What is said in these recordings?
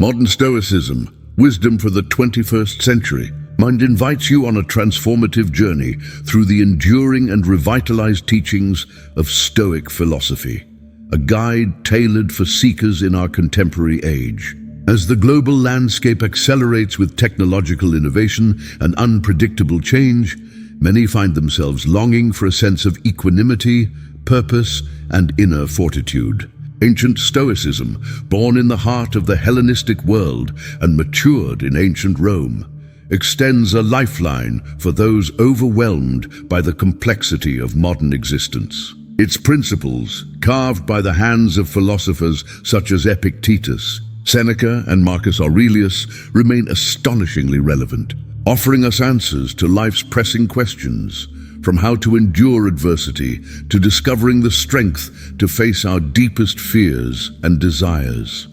Modern Stoicism, Wisdom for the 21st Century, Mind invites you on a transformative journey through the enduring and revitalized teachings of Stoic philosophy, a guide tailored for seekers in our contemporary age. As the global landscape accelerates with technological innovation and unpredictable change, many find themselves longing for a sense of equanimity, purpose, and inner fortitude. Ancient Stoicism, born in the heart of the Hellenistic world and matured in ancient Rome, extends a lifeline for those overwhelmed by the complexity of modern existence. Its principles, carved by the hands of philosophers such as Epictetus, Seneca, and Marcus Aurelius, remain astonishingly relevant, offering us answers to life's pressing questions, from how to endure adversity to discovering the strength to face our deepest fears and desires.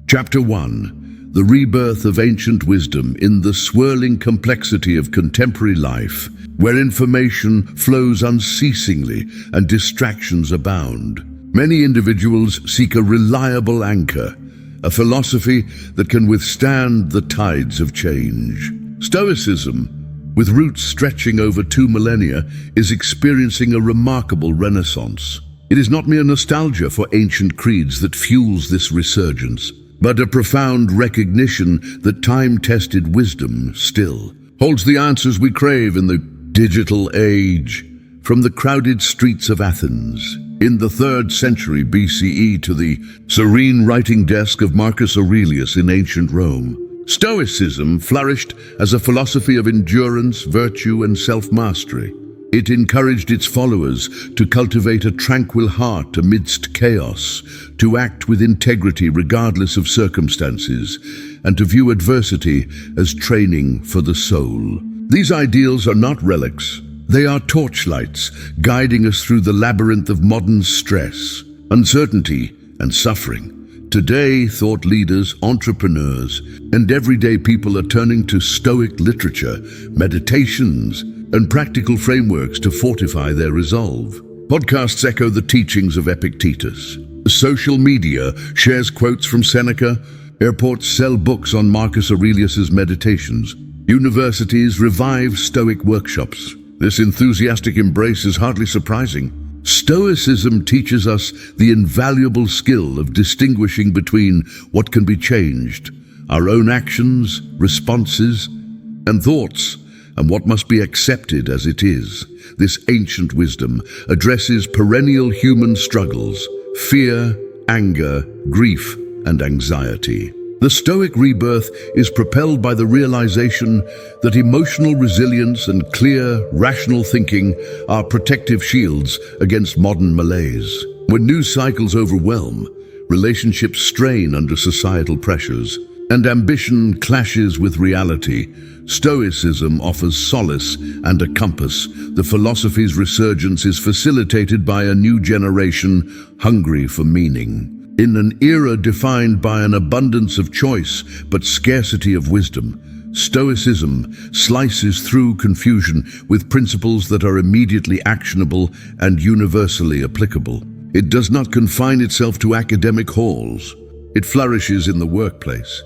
Chapter 1. The Rebirth of Ancient Wisdom in the Swirling Complexity of Contemporary Life, where information flows unceasingly and distractions abound. Many individuals seek a reliable anchor, a philosophy that can withstand the tides of change. Stoicism, with roots stretching over 2 millennia, is experiencing a remarkable renaissance. It is not mere nostalgia for ancient creeds that fuels this resurgence, but a profound recognition that time-tested wisdom still holds the answers we crave in the digital age. From the crowded streets of Athens in the 3rd century BCE to the serene writing desk of Marcus Aurelius in ancient Rome, Stoicism flourished as a philosophy of endurance, virtue, and self-mastery. It encouraged its followers to cultivate a tranquil heart amidst chaos, to act with integrity regardless of circumstances, and to view adversity as training for the soul. These ideals are not relics. They are torchlights guiding us through the labyrinth of modern stress, uncertainty, and suffering. Today, thought leaders, entrepreneurs, and everyday people are turning to Stoic literature, meditations, and practical frameworks to fortify their resolve. Podcasts echo the teachings of Epictetus. Social media shares quotes from Seneca. Airports sell books on Marcus Aurelius's meditations. Universities revive Stoic workshops. This enthusiastic embrace is hardly surprising. Stoicism teaches us the invaluable skill of distinguishing between what can be changed, our own actions, responses, and thoughts, and what must be accepted as it is. This ancient wisdom addresses perennial human struggles, fear, anger, grief, and anxiety. The Stoic rebirth is propelled by the realization that emotional resilience and clear, rational thinking are protective shields against modern malaise. When news cycles overwhelm, relationships strain under societal pressures, and ambition clashes with reality, Stoicism offers solace and a compass. The philosophy's resurgence is facilitated by a new generation hungry for meaning. In an era defined by an abundance of choice but scarcity of wisdom, Stoicism slices through confusion with principles that are immediately actionable and universally applicable. It does not confine itself to academic halls. It flourishes in the workplace,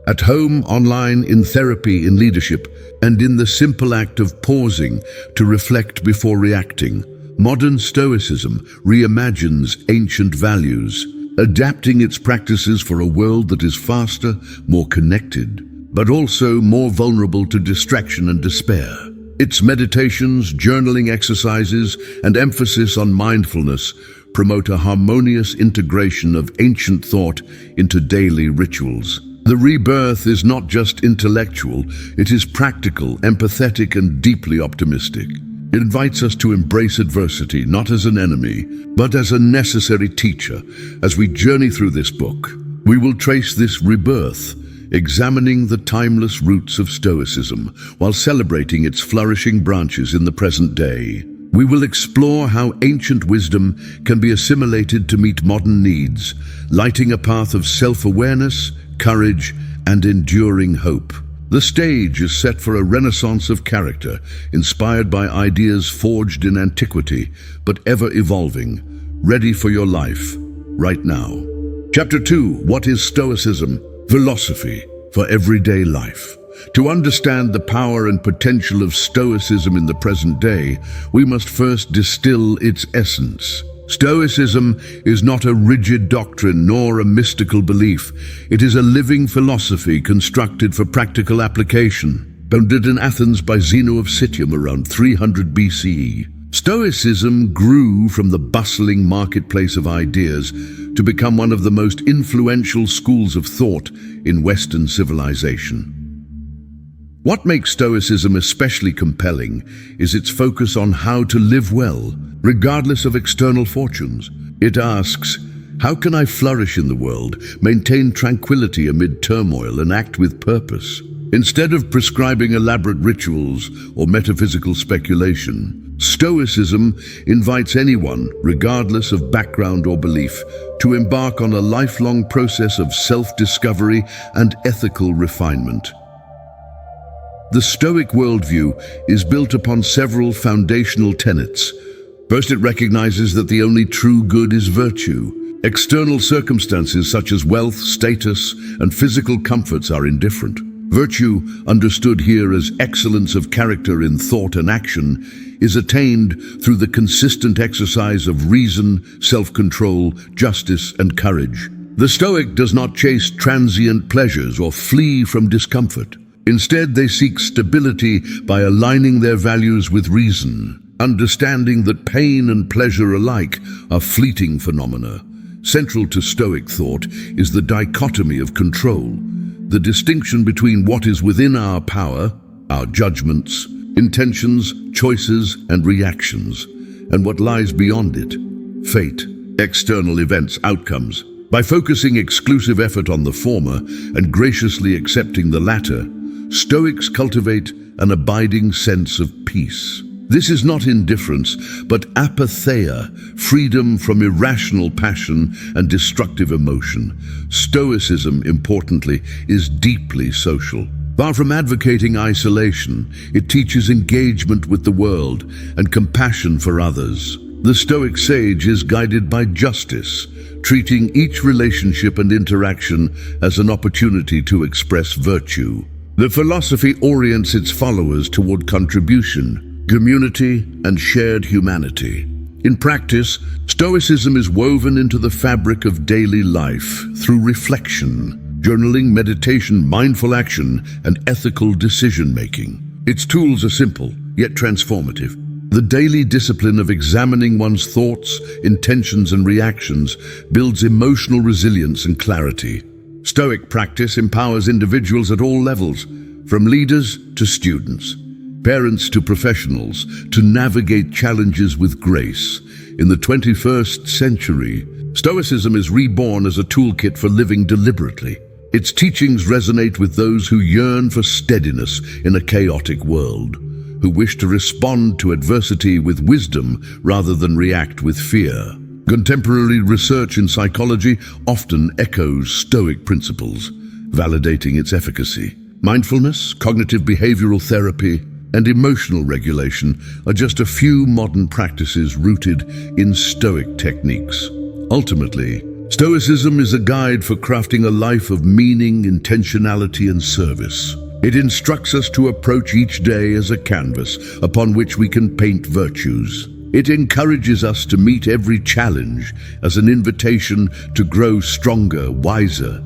at home, online, in therapy, in leadership, and in the simple act of pausing to reflect before reacting. Modern Stoicism reimagines ancient values, adapting its practices for a world that is faster, more connected, but also more vulnerable to distraction and despair. Its meditations, journaling exercises, and emphasis on mindfulness promote a harmonious integration of ancient thought into daily rituals. The rebirth is not just intellectual, it is practical, empathetic, and deeply optimistic. It invites us to embrace adversity, not as an enemy, but as a necessary teacher. As we journey through this book, we will trace this rebirth, examining the timeless roots of Stoicism, while celebrating its flourishing branches in the present day. We will explore how ancient wisdom can be assimilated to meet modern needs, lighting a path of self-awareness, courage, and enduring hope. The stage is set for a renaissance of character, inspired by ideas forged in antiquity, but ever evolving, ready for your life, right now. Chapter 2. What is Stoicism? Philosophy for everyday life. To understand the power and potential of Stoicism in the present day, we must first distill its essence. Stoicism is not a rigid doctrine nor a mystical belief. It is a living philosophy constructed for practical application. Founded in Athens by Zeno of Citium around 300 BCE, Stoicism grew from the bustling marketplace of ideas to become one of the most influential schools of thought in Western civilization. What makes Stoicism especially compelling is its focus on how to live well, regardless of external fortunes. It asks, how can I flourish in the world, maintain tranquility amid turmoil, and act with purpose? Instead of prescribing elaborate rituals or metaphysical speculation, Stoicism invites anyone, regardless of background or belief, to embark on a lifelong process of self-discovery and ethical refinement. The Stoic worldview is built upon several foundational tenets. First, it recognizes that the only true good is virtue. External circumstances such as wealth, status, and physical comforts are indifferent. Virtue, understood here as excellence of character in thought and action, is attained through the consistent exercise of reason, self-control, justice, and courage. The Stoic does not chase transient pleasures or flee from discomfort. Instead, they seek stability by aligning their values with reason, understanding that pain and pleasure alike are fleeting phenomena. Central to Stoic thought is the dichotomy of control, the distinction between what is within our power, our judgments, intentions, choices, and reactions, and what lies beyond it, fate, external events, outcomes. By focusing exclusive effort on the former and graciously accepting the latter, Stoics cultivate an abiding sense of peace. This is not indifference, but apatheia, freedom from irrational passion and destructive emotion. Stoicism, importantly, is deeply social. Far from advocating isolation, it teaches engagement with the world and compassion for others. The Stoic sage is guided by justice, treating each relationship and interaction as an opportunity to express virtue. The philosophy orients its followers toward contribution, community, and shared humanity. In practice, Stoicism is woven into the fabric of daily life through reflection, journaling, meditation, mindful action, and ethical decision-making. Its tools are simple, yet transformative. The daily discipline of examining one's thoughts, intentions, and reactions builds emotional resilience and clarity. Stoic practice empowers individuals at all levels, from leaders to students, parents to professionals, to navigate challenges with grace. In the 21st century, Stoicism is reborn as a toolkit for living deliberately. Its teachings resonate with those who yearn for steadiness in a chaotic world, who wish to respond to adversity with wisdom rather than react with fear. Contemporary research in psychology often echoes Stoic principles, validating its efficacy. Mindfulness, cognitive behavioral therapy, and emotional regulation are just a few modern practices rooted in Stoic techniques. Ultimately, Stoicism is a guide for crafting a life of meaning, intentionality, and service. It instructs us to approach each day as a canvas upon which we can paint virtues. It encourages us to meet every challenge as an invitation to grow stronger, wiser,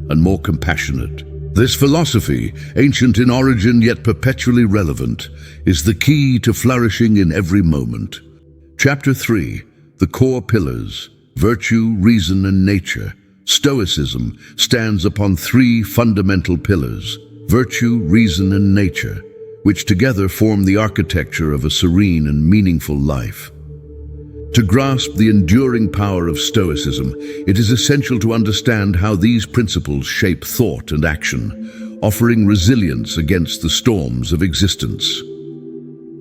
and more compassionate. This philosophy, ancient in origin yet perpetually relevant, is the key to flourishing in every moment. Chapter 3. The Core Pillars: Virtue, Reason, and Nature. Stoicism stands upon three fundamental pillars: virtue, reason, and nature, which together form the architecture of a serene and meaningful life. To grasp the enduring power of Stoicism, it is essential to understand how these principles shape thought and action, offering resilience against the storms of existence.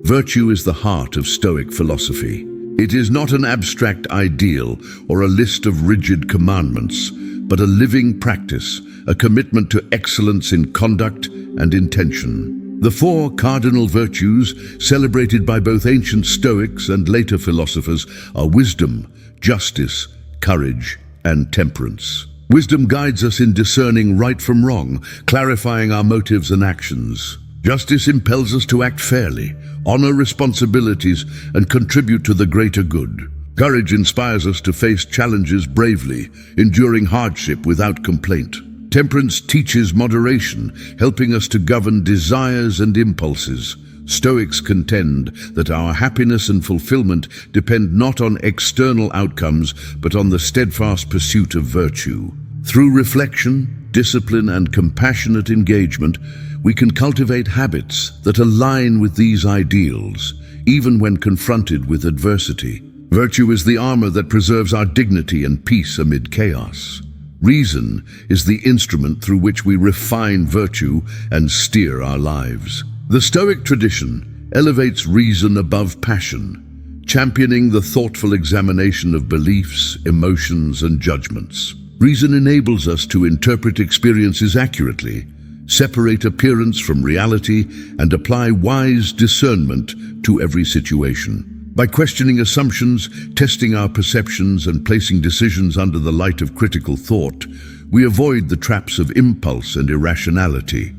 Virtue is the heart of Stoic philosophy. It is not an abstract ideal or a list of rigid commandments, but a living practice, a commitment to excellence in conduct and intention. The four cardinal virtues, celebrated by both ancient Stoics and later philosophers, are wisdom, justice, courage, and temperance. Wisdom guides us in discerning right from wrong, clarifying our motives and actions. Justice impels us to act fairly, honor responsibilities, and contribute to the greater good. Courage inspires us to face challenges bravely, enduring hardship without complaint. Temperance teaches moderation, helping us to govern desires and impulses. Stoics contend that our happiness and fulfillment depend not on external outcomes, but on the steadfast pursuit of virtue. Through reflection, discipline, and compassionate engagement, we can cultivate habits that align with these ideals, even when confronted with adversity. Virtue is the armor that preserves our dignity and peace amid chaos. Reason is the instrument through which we refine virtue and steer our lives. The Stoic tradition elevates reason above passion, championing the thoughtful examination of beliefs, emotions, and judgments. Reason enables us to interpret experiences accurately, separate appearance from reality, and apply wise discernment to every situation. By questioning assumptions, testing our perceptions, and placing decisions under the light of critical thought, we avoid the traps of impulse and irrationality.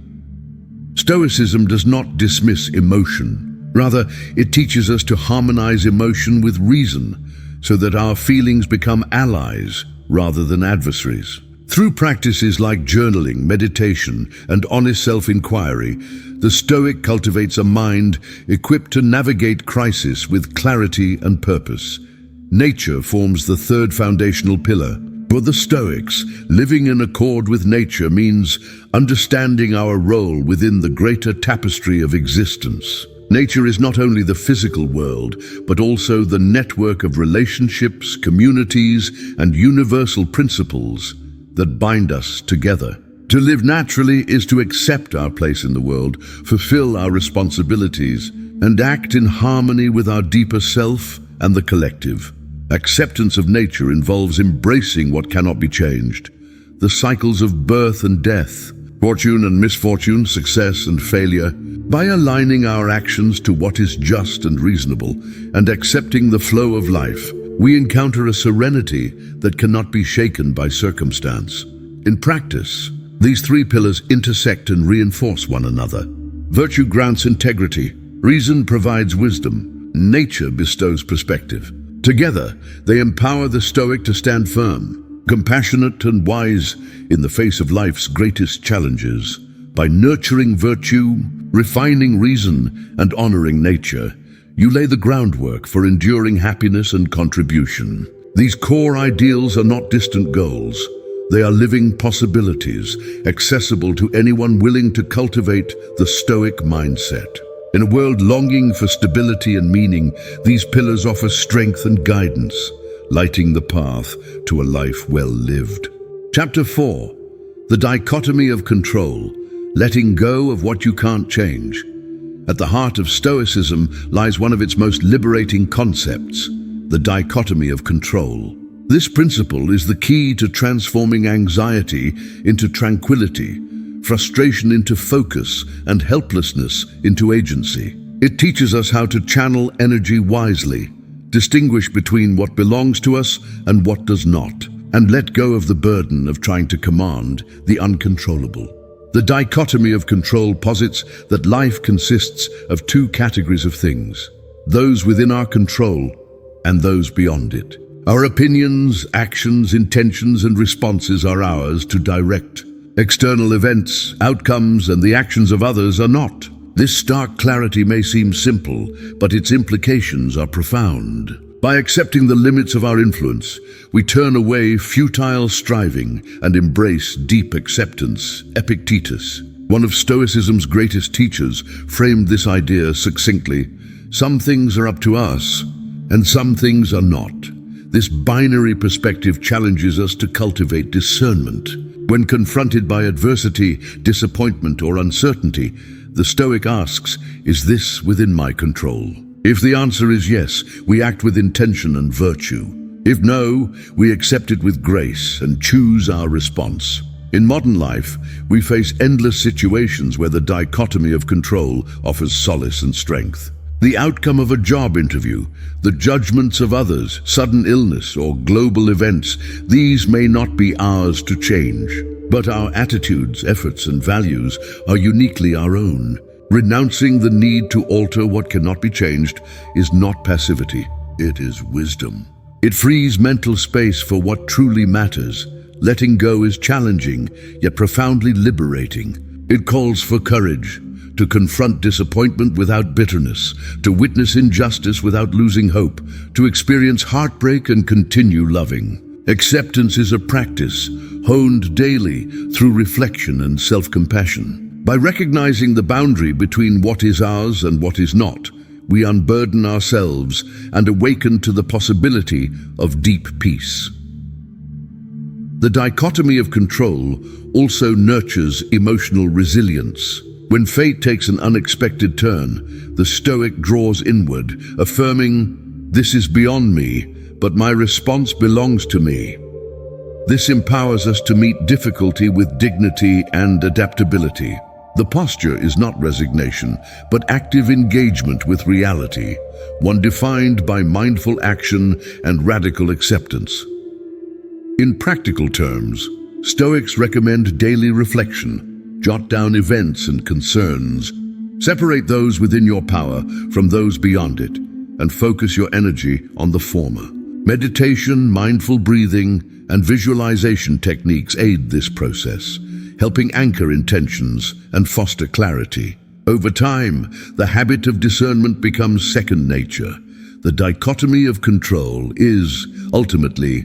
Stoicism does not dismiss emotion. Rather, it teaches us to harmonize emotion with reason, so that our feelings become allies rather than adversaries. Through practices like journaling, meditation, and honest self-inquiry, the Stoic cultivates a mind equipped to navigate crisis with clarity and purpose. Nature forms the third foundational pillar. For the Stoics, living in accord with nature means understanding our role within the greater tapestry of existence. Nature is not only the physical world, but also the network of relationships, communities, and universal principles that bind us together. To live naturally is to accept our place in the world, fulfill our responsibilities, and act in harmony with our deeper self and the collective. Acceptance of nature involves embracing what cannot be changed, the cycles of birth and death, fortune and misfortune, success and failure. By aligning our actions to what is just and reasonable and accepting the flow of life, we encounter a serenity that cannot be shaken by circumstance. In practice, these three pillars intersect and reinforce one another. Virtue grants integrity, reason provides wisdom, nature bestows perspective. Together, they empower the Stoic to stand firm, compassionate and wise in the face of life's greatest challenges. By nurturing virtue, refining reason, and honoring nature, you lay the groundwork for enduring happiness and contribution. These core ideals are not distant goals. They are living possibilities, accessible to anyone willing to cultivate the Stoic mindset. In a world longing for stability and meaning, these pillars offer strength and guidance, lighting the path to a life well lived. Chapter 4. The dichotomy of control, letting go of what you can't change. At the heart of Stoicism lies one of its most liberating concepts, the dichotomy of control. This principle is the key to transforming anxiety into tranquility, frustration into focus, and helplessness into agency. It teaches us how to channel energy wisely, distinguish between what belongs to us and what does not, and let go of the burden of trying to command the uncontrollable. The dichotomy of control posits that life consists of two categories of things: those within our control and those beyond it. Our opinions, actions, intentions, and responses are ours to direct. External events, outcomes, and the actions of others are not. This stark clarity may seem simple, but its implications are profound. By accepting the limits of our influence, we turn away futile striving and embrace deep acceptance. Epictetus, one of Stoicism's greatest teachers, framed this idea succinctly: some things are up to us, and some things are not. This binary perspective challenges us to cultivate discernment. When confronted by adversity, disappointment, or uncertainty, the Stoic asks, is this within my control? If the answer is yes, we act with intention and virtue. If no, we accept it with grace and choose our response. In modern life, we face endless situations where the dichotomy of control offers solace and strength. The outcome of a job interview, the judgments of others, sudden illness or global events, these may not be ours to change. But our attitudes, efforts, and values are uniquely our own. Renouncing the need to alter what cannot be changed is not passivity, it is wisdom. It frees mental space for what truly matters. Letting go is challenging, yet profoundly liberating. It calls for courage, to confront disappointment without bitterness, to witness injustice without losing hope, to experience heartbreak and continue loving. Acceptance is a practice, honed daily through reflection and self-compassion. By recognizing the boundary between what is ours and what is not, we unburden ourselves and awaken to the possibility of deep peace. The dichotomy of control also nurtures emotional resilience. When fate takes an unexpected turn, the Stoic draws inward, affirming, "This is beyond me, but my response belongs to me." This empowers us to meet difficulty with dignity and adaptability. The posture is not resignation, but active engagement with reality, one defined by mindful action and radical acceptance. In practical terms, Stoics recommend daily reflection. Jot down events and concerns. Separate those within your power from those beyond it, and focus your energy on the former. Meditation, mindful breathing, and visualization techniques aid this process, helping anchor intentions and foster clarity. Over time, the habit of discernment becomes second nature. The dichotomy of control is, ultimately,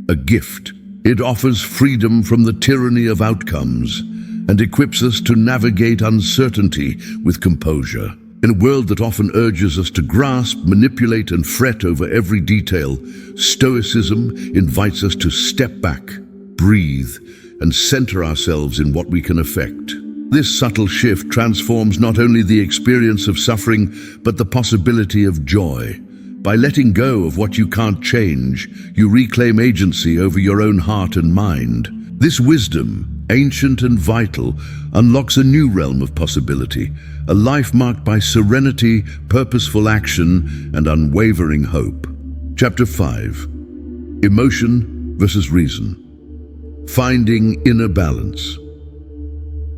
a gift. It offers freedom from the tyranny of outcomes and equips us to navigate uncertainty with composure. In a world that often urges us to grasp, manipulate, and fret over every detail, Stoicism invites us to step back, breathe, and center ourselves in what we can affect. This subtle shift transforms not only the experience of suffering, but the possibility of joy. By letting go of what you can't change, you reclaim agency over your own heart and mind. This wisdom, ancient and vital, unlocks a new realm of possibility, a life marked by serenity, purposeful action, and unwavering hope. Chapter 5. Emotion versus Reason. Finding inner balance.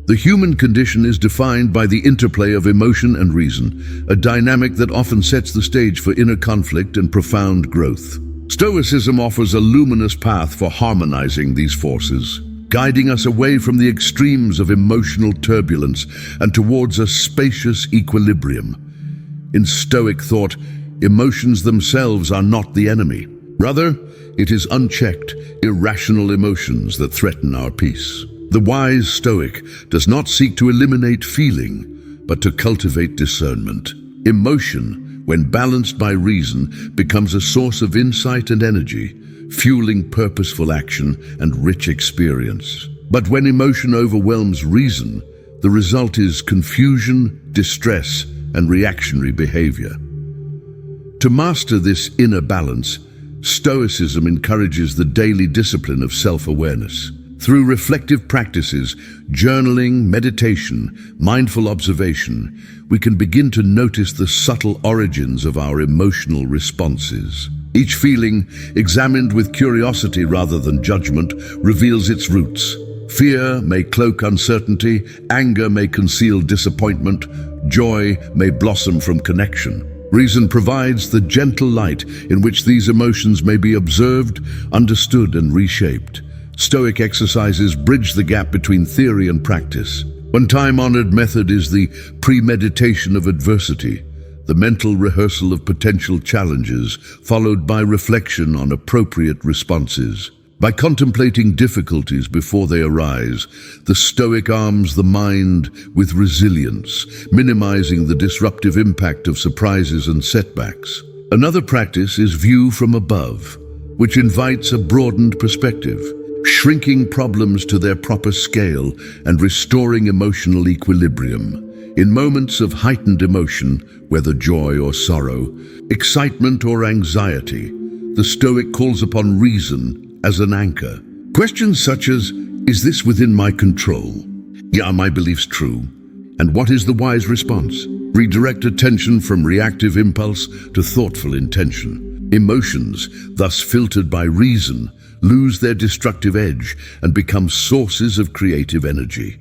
The human condition is defined by the interplay of emotion and reason, a dynamic that often sets the stage for inner conflict and profound growth. Stoicism offers a luminous path for harmonizing these forces, guiding us away from the extremes of emotional turbulence and towards a spacious equilibrium. In Stoic thought, emotions themselves are not the enemy. Rather, it is unchecked, irrational emotions that threaten our peace. The wise Stoic does not seek to eliminate feeling, but to cultivate discernment. Emotion, when balanced by reason, becomes a source of insight and energy, fueling purposeful action and rich experience. But when emotion overwhelms reason, the result is confusion, distress, and reactionary behavior. To master this inner balance, Stoicism encourages the daily discipline of self-awareness. Through reflective practices, journaling, meditation, mindful observation, we can begin to notice the subtle origins of our emotional responses. Each feeling, examined with curiosity rather than judgment, reveals its roots. Fear may cloak uncertainty, anger may conceal disappointment, joy may blossom from connection. Reason provides the gentle light in which these emotions may be observed, understood, and reshaped. Stoic exercises bridge the gap between theory and practice. One time-honored method is the premeditation of adversity, the mental rehearsal of potential challenges, followed by reflection on appropriate responses. By contemplating difficulties before they arise, the Stoic arms the mind with resilience, minimizing the disruptive impact of surprises and setbacks. Another practice is view from above, which invites a broadened perspective, shrinking problems to their proper scale and restoring emotional equilibrium. In moments of heightened emotion, whether joy or sorrow, excitement or anxiety, the Stoic calls upon reason as an anchor. Questions such as, is this within my control? Are my beliefs true? And what is the wise response? redirect attention from reactive impulse to thoughtful intention. Emotions, thus filtered by reason, lose their destructive edge and become sources of creative energy.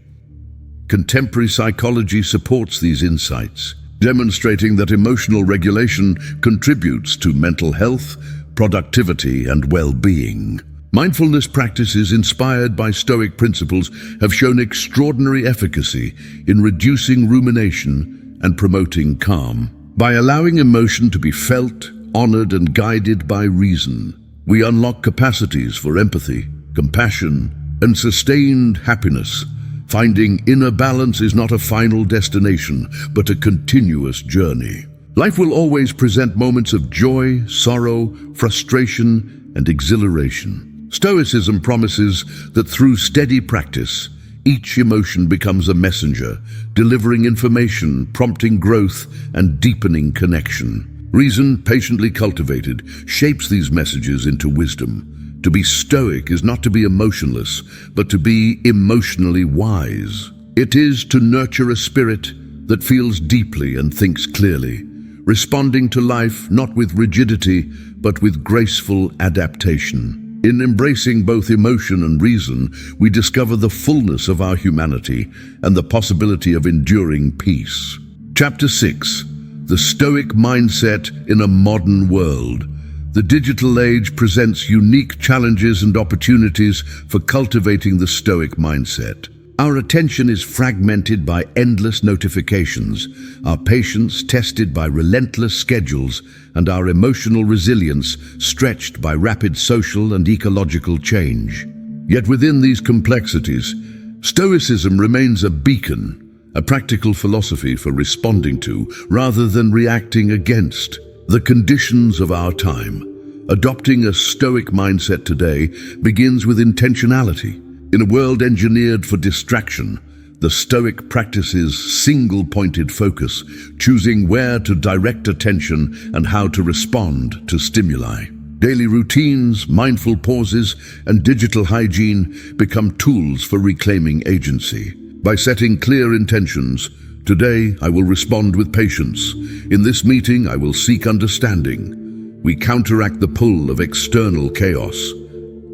Contemporary psychology supports these insights, demonstrating that emotional regulation contributes to mental health, productivity, and well-being. Mindfulness practices inspired by Stoic principles have shown extraordinary efficacy in reducing rumination and promoting calm. By allowing emotion to be felt, honored, and guided by reason, we unlock capacities for empathy, compassion, and sustained happiness. Finding inner balance is not a final destination, but a continuous journey. Life will always present moments of joy, sorrow, frustration, and exhilaration. Stoicism promises that through steady practice, each emotion becomes a messenger, delivering information, prompting growth, and deepening connection. Reason, patiently cultivated, shapes these messages into wisdom. To be stoic is not to be emotionless, but to be emotionally wise. It is to nurture a spirit that feels deeply and thinks clearly, responding to life not with rigidity, but with graceful adaptation. In embracing both emotion and reason, we discover the fullness of our humanity and the possibility of enduring peace. Chapter 6. The Stoic Mindset in a Modern World. The digital age presents unique challenges and opportunities for cultivating the Stoic mindset. Our attention is fragmented by endless notifications, our patience tested by relentless schedules, and our emotional resilience stretched by rapid social and ecological change. Yet within these complexities, Stoicism remains a beacon, a practical philosophy for responding to, rather than reacting against, the conditions of our time. Adopting a Stoic mindset today begins with intentionality. In a world engineered for distraction, the Stoic practices single-pointed focus, choosing where to direct attention and how to respond to stimuli. Daily routines, mindful pauses, and digital hygiene become tools for reclaiming agency. By setting clear intentions, today I will respond with patience. In this meeting, I will seek understanding. We counteract the pull of external chaos.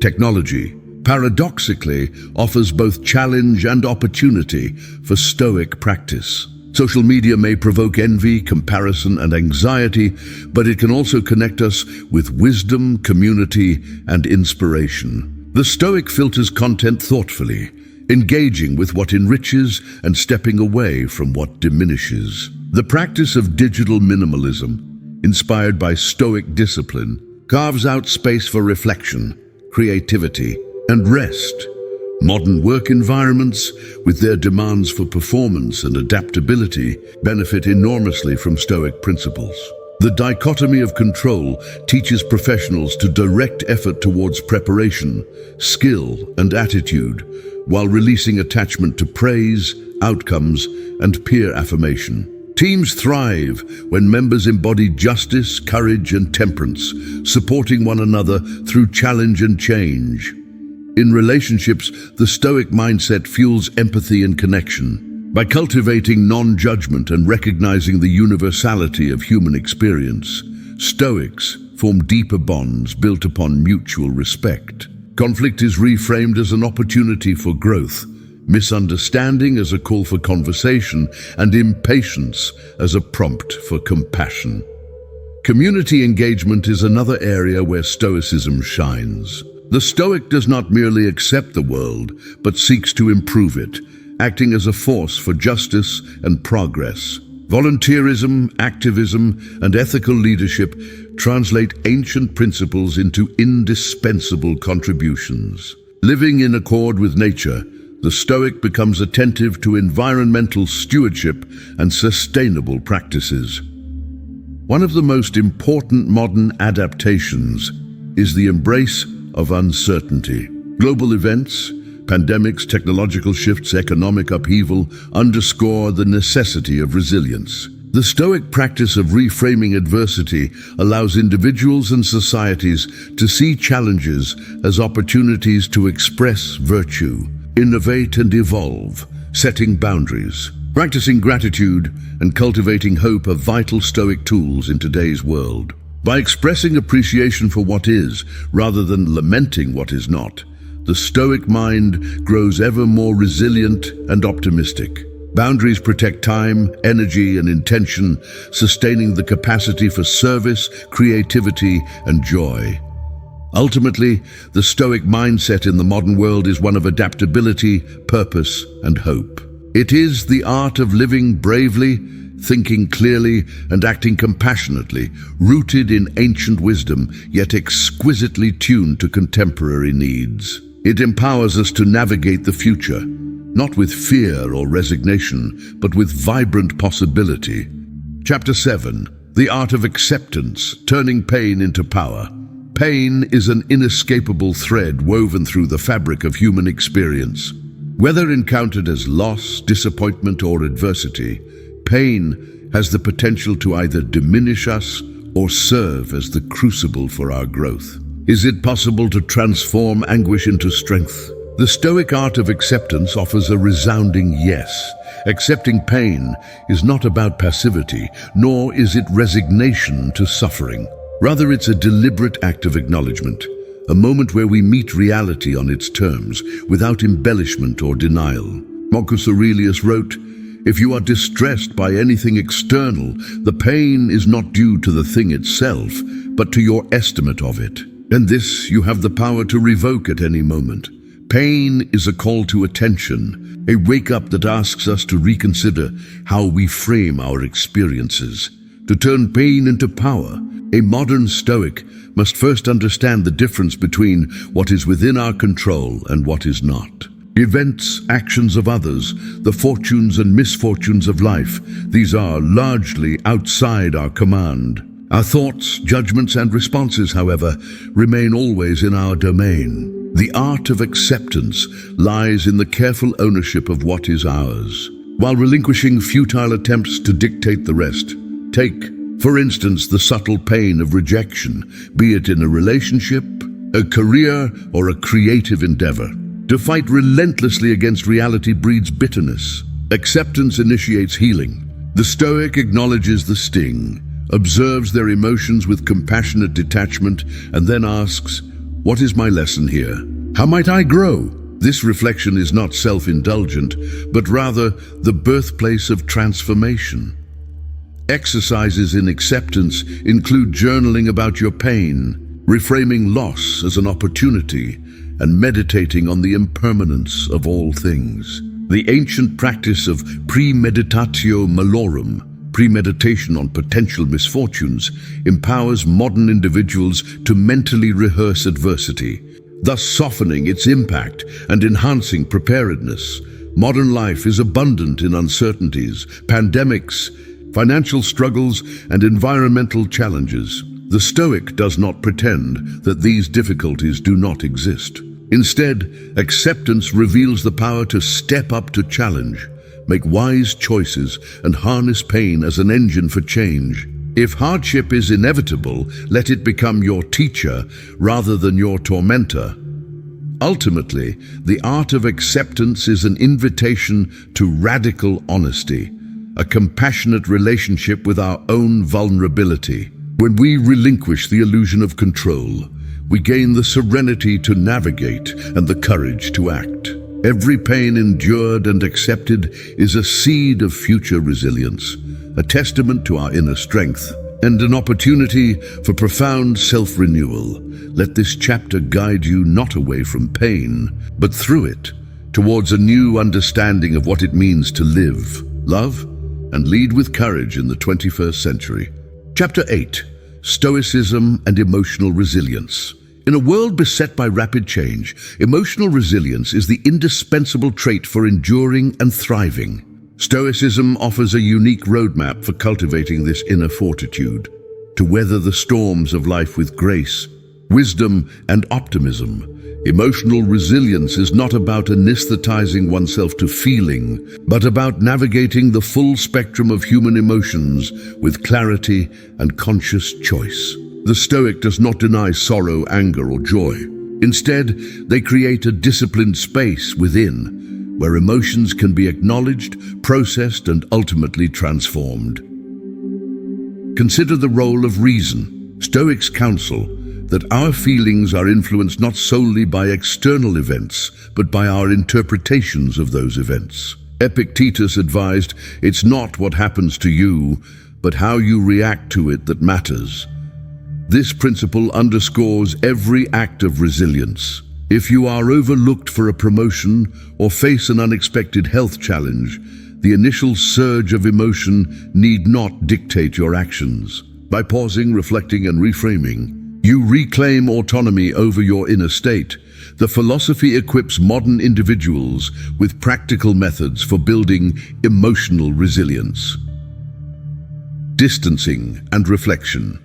Technology, paradoxically, offers both challenge and opportunity for Stoic practice. Social media may provoke envy, comparison, and anxiety, but it can also connect us with wisdom, community, and inspiration. The Stoic filters content thoughtfully, engaging with what enriches and stepping away from what diminishes. The practice of digital minimalism, inspired by Stoic discipline, carves out space for reflection, creativity, and rest. Modern work environments, with their demands for performance and adaptability, benefit enormously from Stoic principles. The dichotomy of control teaches professionals to direct effort towards preparation, skill, and attitude, while releasing attachment to praise, outcomes, and peer affirmation. Teams thrive when members embody justice, courage, and temperance, supporting one another through challenge and change. In relationships, the Stoic mindset fuels empathy and connection. By cultivating non-judgment and recognizing the universality of human experience, Stoics form deeper bonds built upon mutual respect. Conflict is reframed as an opportunity for growth, misunderstanding as a call for conversation, and impatience as a prompt for compassion. Community engagement is another area where Stoicism shines. The Stoic does not merely accept the world, but seeks to improve it, acting as a force for justice and progress. Volunteerism, activism, and ethical leadership translate ancient principles into indispensable contributions. Living in accord with nature, the Stoic becomes attentive to environmental stewardship and sustainable practices. One of the most important modern adaptations is the embrace of uncertainty. Global events, pandemics, technological shifts, economic upheaval underscore the necessity of resilience. The Stoic practice of reframing adversity allows individuals and societies to see challenges as opportunities to express virtue, innovate, and evolve, setting boundaries. Practicing gratitude and cultivating hope are vital Stoic tools in today's world. By expressing appreciation for what is, rather than lamenting what is not, the Stoic mind grows ever more resilient and optimistic. Boundaries protect time, energy, and intention, sustaining the capacity for service, creativity, and joy. Ultimately, the Stoic mindset in the modern world is one of adaptability, purpose, and hope. It is the art of living bravely, thinking clearly, and acting compassionately, rooted in ancient wisdom, yet exquisitely tuned to contemporary needs. It empowers us to navigate the future, not with fear or resignation, but with vibrant possibility. Chapter 7. The Art of Acceptance, Turning Pain into Power. Pain is an inescapable thread woven through the fabric of human experience. Whether encountered as loss, disappointment, or adversity, pain has the potential to either diminish us or serve as the crucible for our growth. Is it possible to transform anguish into strength? The Stoic art of acceptance offers a resounding yes. Accepting pain is not about passivity, nor is it resignation to suffering. Rather, it's a deliberate act of acknowledgement, a moment where we meet reality on its terms, without embellishment or denial. Marcus Aurelius wrote, "If you are distressed by anything external, the pain is not due to the thing itself, but to your estimate of it. And this you have the power to revoke at any moment." Pain is a call to attention, a wake-up that asks us to reconsider how we frame our experiences. To turn pain into power, a modern Stoic must first understand the difference between what is within our control and what is not. Events, actions of others, the fortunes and misfortunes of life, these are largely outside our command. Our thoughts, judgments, and responses, however, remain always in our domain. The art of acceptance lies in the careful ownership of what is ours, while relinquishing futile attempts to dictate the rest. Take, for instance, the subtle pain of rejection, be it in a relationship, a career, or a creative endeavor. To fight relentlessly against reality breeds bitterness. Acceptance initiates healing. The Stoic acknowledges the sting, observes their emotions with compassionate detachment, and then asks, "What is my lesson here? How might I grow?" This reflection is not self-indulgent, but rather the birthplace of transformation. Exercises in acceptance include journaling about your pain, reframing loss as an opportunity, and meditating on the impermanence of all things. The ancient practice of premeditatio malorum, premeditation on potential misfortunes, empowers modern individuals to mentally rehearse adversity, thus softening its impact and enhancing preparedness. Modern life is abundant in uncertainties, pandemics, financial struggles, and environmental challenges. The Stoic does not pretend that these difficulties do not exist. Instead, acceptance reveals the power to step up to challenge, make wise choices, and harness pain as an engine for change. If hardship is inevitable, let it become your teacher rather than your tormentor. Ultimately, the art of acceptance is an invitation to radical honesty, a compassionate relationship with our own vulnerability. When we relinquish the illusion of control, we gain the serenity to navigate and the courage to act. Every pain endured and accepted is a seed of future resilience, a testament to our inner strength, and an opportunity for profound self-renewal. Let this chapter guide you not away from pain, but through it, towards a new understanding of what it means to live, love, and lead with courage in the 21st century. Chapter 8. Stoicism and Emotional Resilience. In a world beset by rapid change, emotional resilience is the indispensable trait for enduring and thriving. Stoicism offers a unique roadmap for cultivating this inner fortitude, to weather the storms of life with grace, wisdom, and optimism. Emotional resilience is not about anesthetizing oneself to feeling, but about navigating the full spectrum of human emotions with clarity and conscious choice. The Stoic does not deny sorrow, anger, or joy. Instead, they create a disciplined space within, where emotions can be acknowledged, processed, and ultimately transformed. Consider the role of reason. Stoics counsel that our feelings are influenced not solely by external events, but by our interpretations of those events. Epictetus advised, "It's not what happens to you, but how you react to it that matters." This principle underscores every act of resilience. If you are overlooked for a promotion or face an unexpected health challenge, the initial surge of emotion need not dictate your actions. By pausing, reflecting, and reframing, you reclaim autonomy over your inner state. The philosophy equips modern individuals with practical methods for building emotional resilience. Distancing and reflection.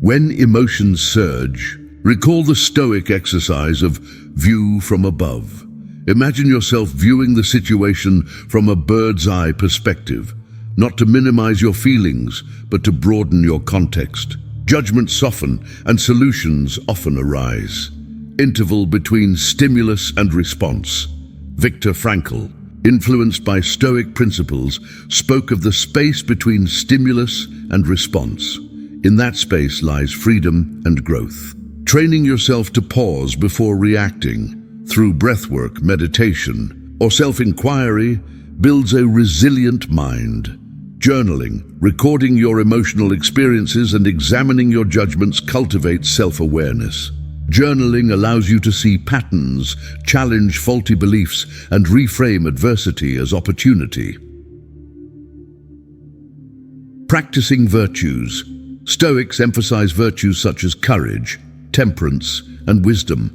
When emotions surge, recall the Stoic exercise of view from above. Imagine yourself viewing the situation from a bird's-eye perspective, not to minimize your feelings, but to broaden your context. Judgments soften and solutions often arise. Interval between stimulus and response. Viktor Frankl, influenced by Stoic principles, spoke of the space between stimulus and response. In that space lies freedom and growth. Training yourself to pause before reacting through breathwork, meditation, or self-inquiry builds a resilient mind. Journaling, recording your emotional experiences and examining your judgments cultivates self-awareness. Journaling allows you to see patterns, challenge faulty beliefs, and reframe adversity as opportunity. Practicing virtues. Stoics emphasize virtues such as courage, temperance, and wisdom.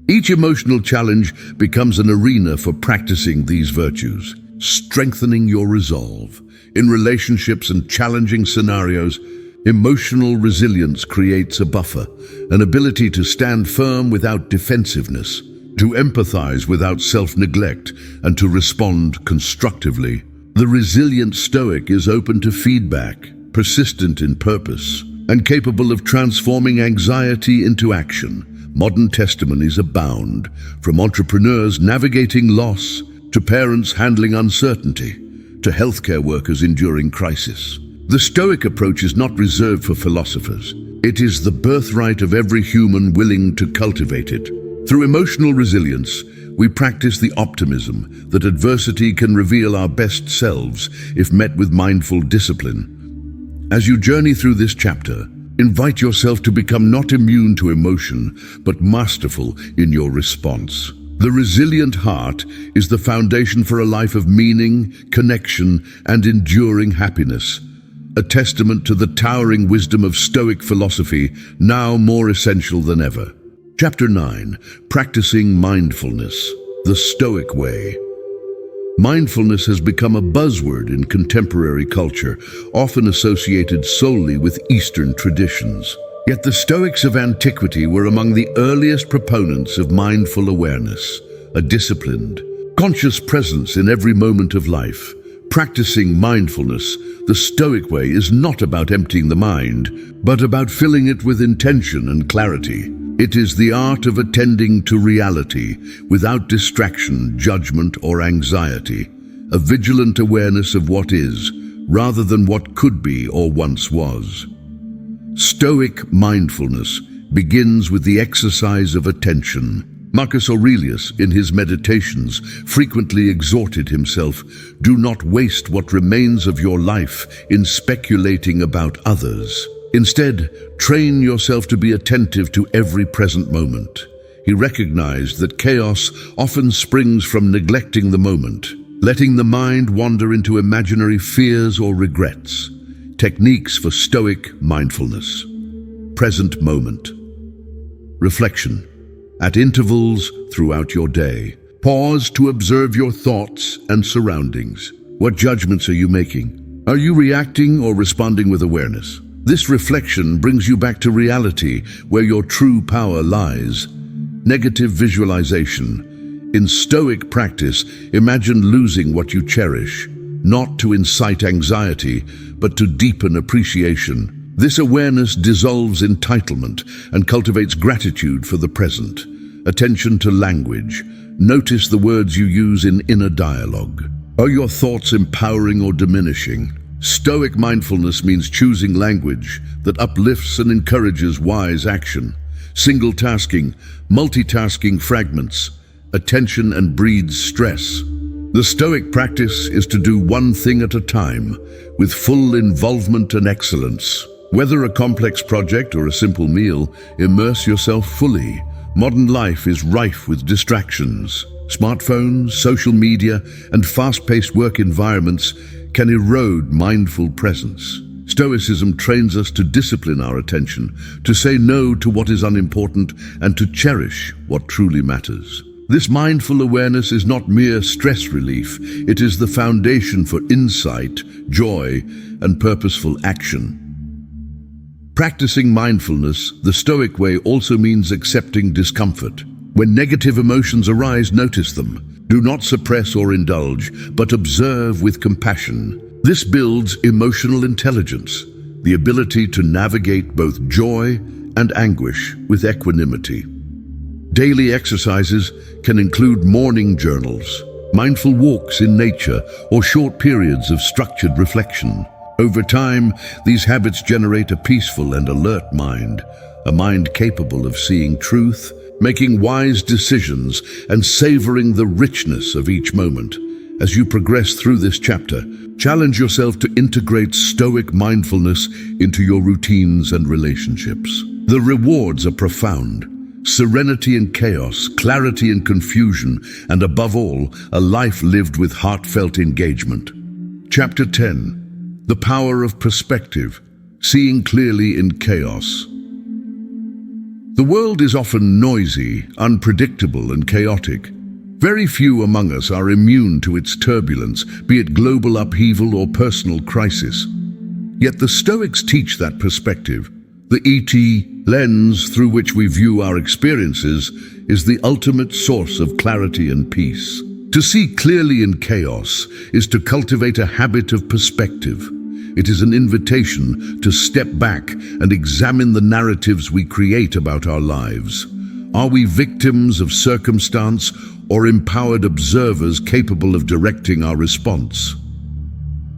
Each emotional challenge becomes an arena for practicing these virtues, strengthening your resolve. In relationships and challenging scenarios, emotional resilience creates a buffer, an ability to stand firm without defensiveness, to empathize without self-neglect, and to respond constructively. The resilient Stoic is open to feedback, persistent in purpose, and capable of transforming anxiety into action. Modern testimonies abound, from entrepreneurs navigating loss, to parents handling uncertainty, to healthcare workers enduring crisis. The Stoic approach is not reserved for philosophers. It is the birthright of every human willing to cultivate it. Through emotional resilience, we practice the optimism that adversity can reveal our best selves if met with mindful discipline. As you journey through this chapter, invite yourself to become not immune to emotion, but masterful in your response. The resilient heart is the foundation for a life of meaning, connection, and enduring happiness. A testament to the towering wisdom of Stoic philosophy, now more essential than ever. Chapter 9. Practicing Mindfulness, the Stoic Way. Mindfulness has become a buzzword in contemporary culture, often associated solely with Eastern traditions. Yet the Stoics of antiquity were among the earliest proponents of mindful awareness, a disciplined, conscious presence in every moment of life. Practicing mindfulness, the Stoic way, is not about emptying the mind, but about filling it with intention and clarity. It is the art of attending to reality without distraction, judgment, or anxiety, a vigilant awareness of what is, rather than what could be or once was. Stoic mindfulness begins with the exercise of attention. Marcus Aurelius, in his Meditations, frequently exhorted himself, "Do not waste what remains of your life in speculating about others. Instead, train yourself to be attentive to every present moment." He recognized that chaos often springs from neglecting the moment, letting the mind wander into imaginary fears or regrets. Techniques for Stoic mindfulness. Present moment. Reflection. At intervals throughout your day, pause to observe your thoughts and surroundings. What judgments are you making? Are you reacting or responding with awareness? This reflection brings you back to reality, where your true power lies. Negative visualization. In Stoic practice, imagine losing what you cherish, not to incite anxiety, but to deepen appreciation. This awareness dissolves entitlement and cultivates gratitude for the present. Attention to language. notice the words you use in inner dialogue. Are your thoughts empowering or diminishing? Stoic mindfulness means choosing language that uplifts and encourages wise action. Single tasking, multitasking fragments, attention and breeds stress. The Stoic practice is to do one thing at a time, with full involvement and excellence. Whether a complex project or a simple meal, immerse yourself fully. Modern life is rife with distractions. Smartphones, social media, and fast-paced work environments can erode mindful presence. Stoicism trains us to discipline our attention, to say no to what is unimportant, and to cherish what truly matters. This mindful awareness is not mere stress relief, it is the foundation for insight, joy, and purposeful action. Practicing mindfulness the Stoic way also means accepting discomfort. When negative emotions arise, notice them. Do not suppress or indulge, but observe with compassion. This builds emotional intelligence, the ability to navigate both joy and anguish with equanimity. Daily exercises can include morning journals, mindful walks in nature, or short periods of structured reflection. Over time, these habits generate a peaceful and alert mind, a mind capable of seeing truth, making wise decisions, and savoring the richness of each moment. As you progress through this chapter, challenge yourself to integrate Stoic mindfulness into your routines and relationships. The rewards are profound. Serenity in chaos, clarity in confusion, and above all, a life lived with heartfelt engagement. Chapter 10. The Power of Perspective, Seeing Clearly in Chaos. The world is often noisy, unpredictable, and chaotic. Very few among us are immune to its turbulence, be it global upheaval or personal crisis. Yet the Stoics teach that perspective. The lens through which we view our experiences is the ultimate source of clarity and peace. To see clearly in chaos is to cultivate a habit of perspective. It is an invitation to step back and examine the narratives we create about our lives. Are we victims of circumstance or empowered observers capable of directing our response?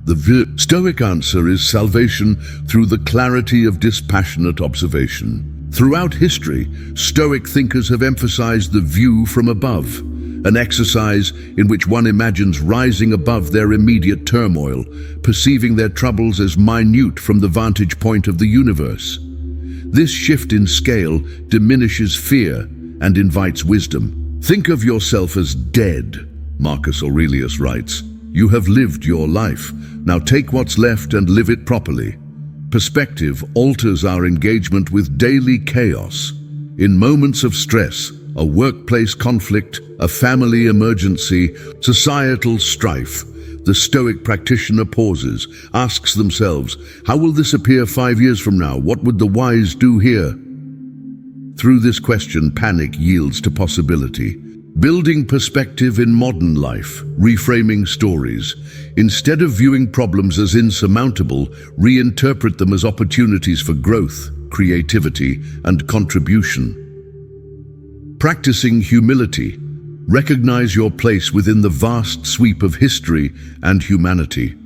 The Stoic answer is salvation through the clarity of dispassionate observation. Throughout history, Stoic thinkers have emphasized the view from above, an exercise in which one imagines rising above their immediate turmoil, perceiving their troubles as minute from the vantage point of the universe. This shift in scale diminishes fear and invites wisdom. Think of yourself as dead, Marcus Aurelius writes. You have lived your life. Now take what's left and live it properly. Perspective alters our engagement with daily chaos. In moments of stress, a workplace conflict, a family emergency, societal strife, the Stoic practitioner pauses, asks themselves, how will this appear 5 years from now? What would the wise do here? Through this question, panic yields to possibility. Building perspective in modern life, reframing stories. Instead of viewing problems as insurmountable, reinterpret them as opportunities for growth, creativity, and contribution. Practicing humility. Recognize your place within the vast sweep of history and humanity.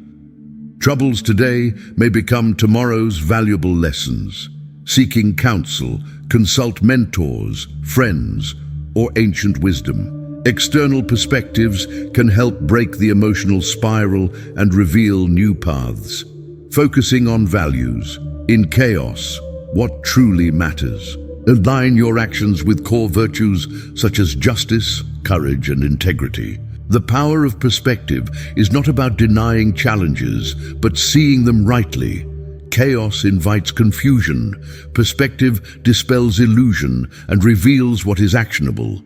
Troubles today may become tomorrow's valuable lessons. Seeking counsel, consult mentors, friends, or ancient wisdom. External perspectives can help break the emotional spiral and reveal new paths. Focusing on values. In chaos, what truly matters. Align your actions with core virtues such as justice, courage, and integrity. The power of perspective is not about denying challenges, but seeing them rightly. Chaos invites confusion. Perspective dispels illusion and reveals what is actionable.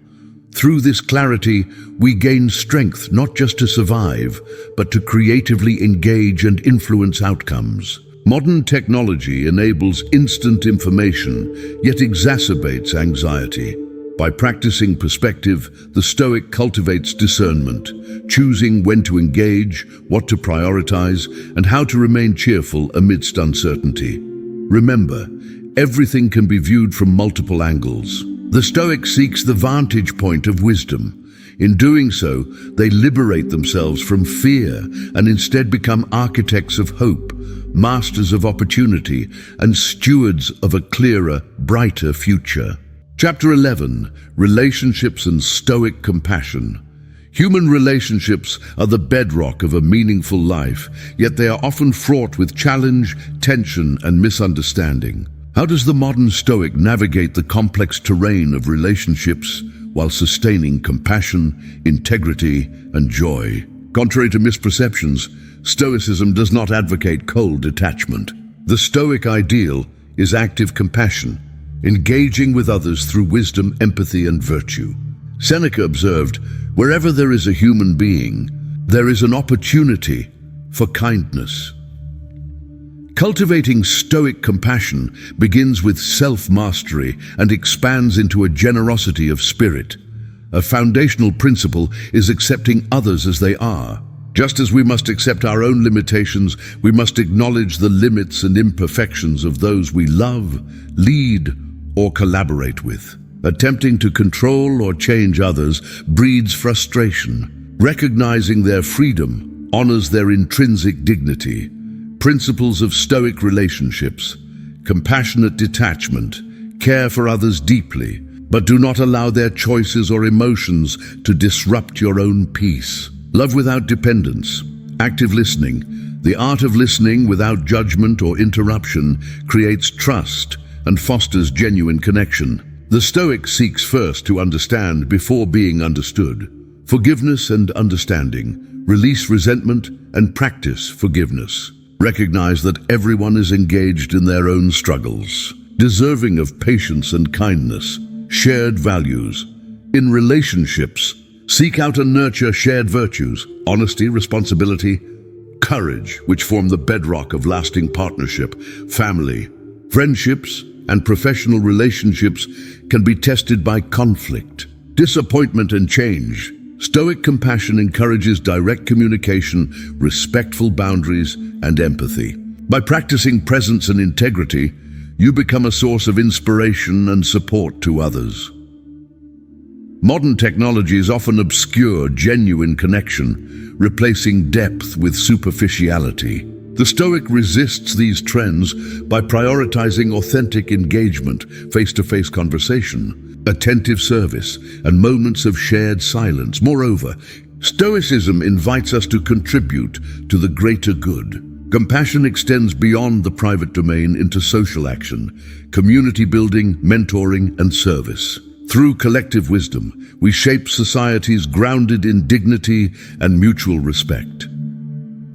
Through this clarity, we gain strength not just to survive, but to creatively engage and influence outcomes. Modern technology enables instant information, yet exacerbates anxiety. By practicing perspective, the Stoic cultivates discernment, choosing when to engage, what to prioritize, and how to remain cheerful amidst uncertainty. Remember, everything can be viewed from multiple angles. The Stoic seeks the vantage point of wisdom. In doing so, they liberate themselves from fear and instead become architects of hope, masters of opportunity, and stewards of a clearer, brighter future. Chapter 11. Relationships and Stoic Compassion. Human relationships are the bedrock of a meaningful life, yet they are often fraught with challenge, tension, and misunderstanding. How does the modern Stoic navigate the complex terrain of relationships while sustaining compassion, integrity, and joy? Contrary to misperceptions, Stoicism does not advocate cold detachment. The Stoic ideal is active compassion, engaging with others through wisdom, empathy, and virtue. Seneca observed, "Wherever there is a human being, there is an opportunity for kindness." Cultivating Stoic compassion begins with self-mastery and expands into a generosity of spirit. A foundational principle is accepting others as they are. Just as we must accept our own limitations, we must acknowledge the limits and imperfections of those we love, lead, or collaborate with. Attempting to control or change others breeds frustration. Recognizing their freedom honors their intrinsic dignity. Principles of Stoic relationships: compassionate detachment, care for others deeply, but do not allow their choices or emotions to disrupt your own peace. Love without dependence, active listening. The art of listening without judgment or interruption creates trust and fosters genuine connection. The Stoic seeks first to understand before being understood. Forgiveness and understanding. Release resentment and practice forgiveness. Recognize that everyone is engaged in their own struggles, deserving of patience and kindness. Shared values. In relationships, seek out and nurture shared virtues: honesty, responsibility, courage, which form the bedrock of lasting partnership. Family, friendships, and professional relationships can be tested by conflict, disappointment, and change. Stoic compassion encourages direct communication, respectful boundaries, and empathy. By practicing presence and integrity, you become a source of inspiration and support to others. Modern technologies often obscure genuine connection, replacing depth with superficiality. The Stoic resists these trends by prioritizing authentic engagement, face-to-face conversation, attentive service, and moments of shared silence. Moreover, Stoicism invites us to contribute to the greater good. Compassion extends beyond the private domain into social action, community building, mentoring, and service. Through collective wisdom, we shape societies grounded in dignity and mutual respect.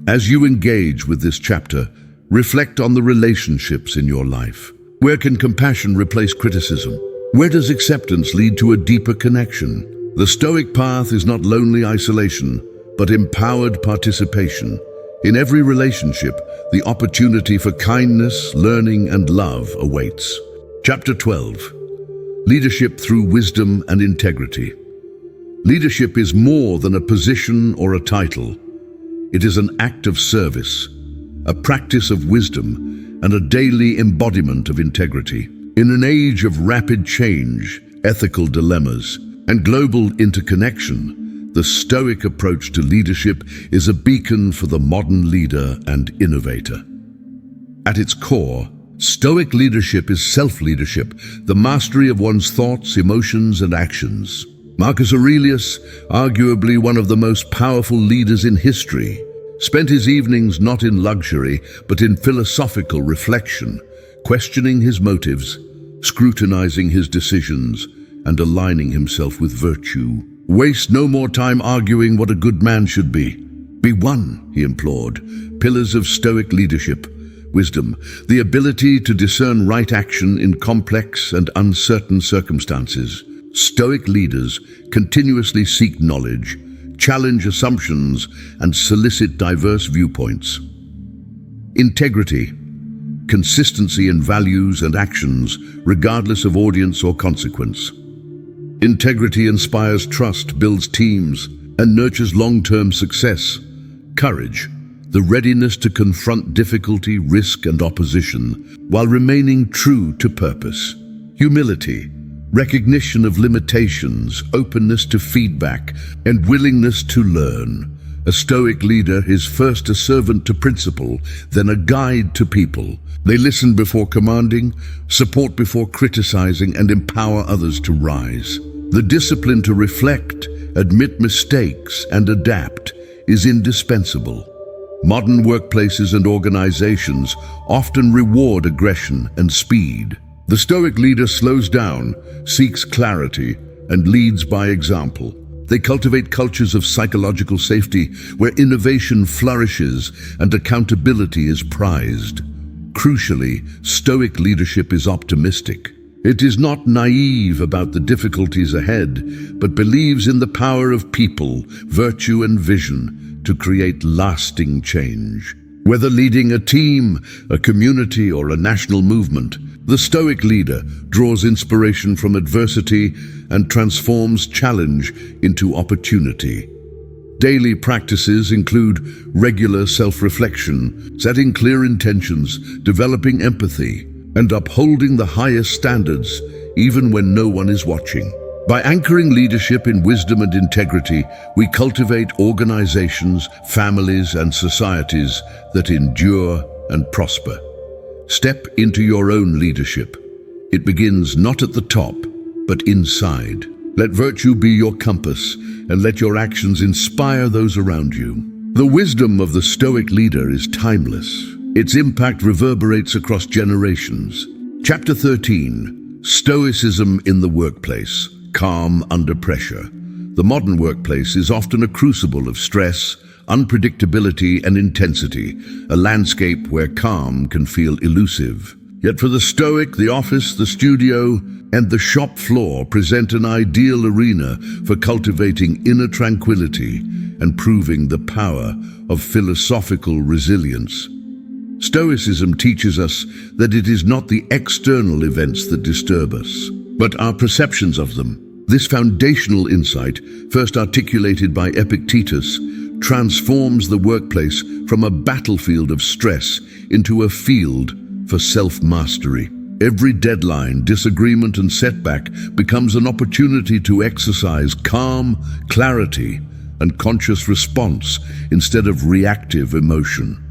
As you engage with this chapter, reflect on the relationships in your life. Where can compassion replace criticism? Where does acceptance lead to a deeper connection? The Stoic path is not lonely isolation, but empowered participation. In every relationship, the opportunity for kindness, learning, and love awaits. Chapter 12. Leadership through wisdom and integrity. Leadership is more than a position or a title. It is an act of service, a practice of wisdom, and a daily embodiment of integrity. In an age of rapid change, ethical dilemmas, and global interconnection, the Stoic approach to leadership is a beacon for the modern leader and innovator. At its core, Stoic leadership is self-leadership, the mastery of one's thoughts, emotions, and actions. Marcus Aurelius, arguably one of the most powerful leaders in history, spent his evenings not in luxury, but in philosophical reflection, questioning his motives, scrutinizing his decisions, and aligning himself with virtue. Waste no more time arguing what a good man should be. Be one, he implored. Pillars of Stoic leadership. Wisdom, the ability to discern right action in complex and uncertain circumstances. Stoic leaders continuously seek knowledge, challenge assumptions, and solicit diverse viewpoints. Integrity, consistency in values and actions, regardless of audience or consequence. Integrity inspires trust, builds teams, and nurtures long-term success. Courage, the readiness to confront difficulty, risk, and opposition, while remaining true to purpose. Humility, recognition of limitations, openness to feedback, and willingness to learn. A Stoic leader is first a servant to principle, then a guide to people. They listen before commanding, support before criticizing, and empower others to rise. The discipline to reflect, admit mistakes, and adapt is indispensable. Modern workplaces and organizations often reward aggression and speed. The Stoic leader slows down, seeks clarity, and leads by example. They cultivate cultures of psychological safety where innovation flourishes and accountability is prized. Crucially, Stoic leadership is optimistic. It is not naive about the difficulties ahead, but believes in the power of people, virtue, and vision to create lasting change. Whether leading a team, a community, or a national movement, the Stoic leader draws inspiration from adversity and transforms challenge into opportunity. Daily practices include regular self-reflection, setting clear intentions, developing empathy, and upholding the highest standards even when no one is watching. By anchoring leadership in wisdom and integrity, we cultivate organizations, families, and societies that endure and prosper. Step into your own leadership. It begins not at the top, but inside. Let virtue be your compass, and let your actions inspire those around you. The wisdom of the Stoic leader is timeless. Its impact reverberates across generations. Chapter 13, Stoicism in the Workplace. Calm under pressure. The modern workplace is often a crucible of stress, unpredictability, and intensity, a landscape where calm can feel elusive. Yet for the Stoic, the office, the studio, and the shop floor present an ideal arena for cultivating inner tranquility and proving the power of philosophical resilience. Stoicism teaches us that it is not the external events that disturb us, but our perceptions of them. This foundational insight, first articulated by Epictetus, transforms the workplace from a battlefield of stress into a field for self-mastery. Every deadline, disagreement, and setback becomes an opportunity to exercise calm, clarity, and conscious response instead of reactive emotion.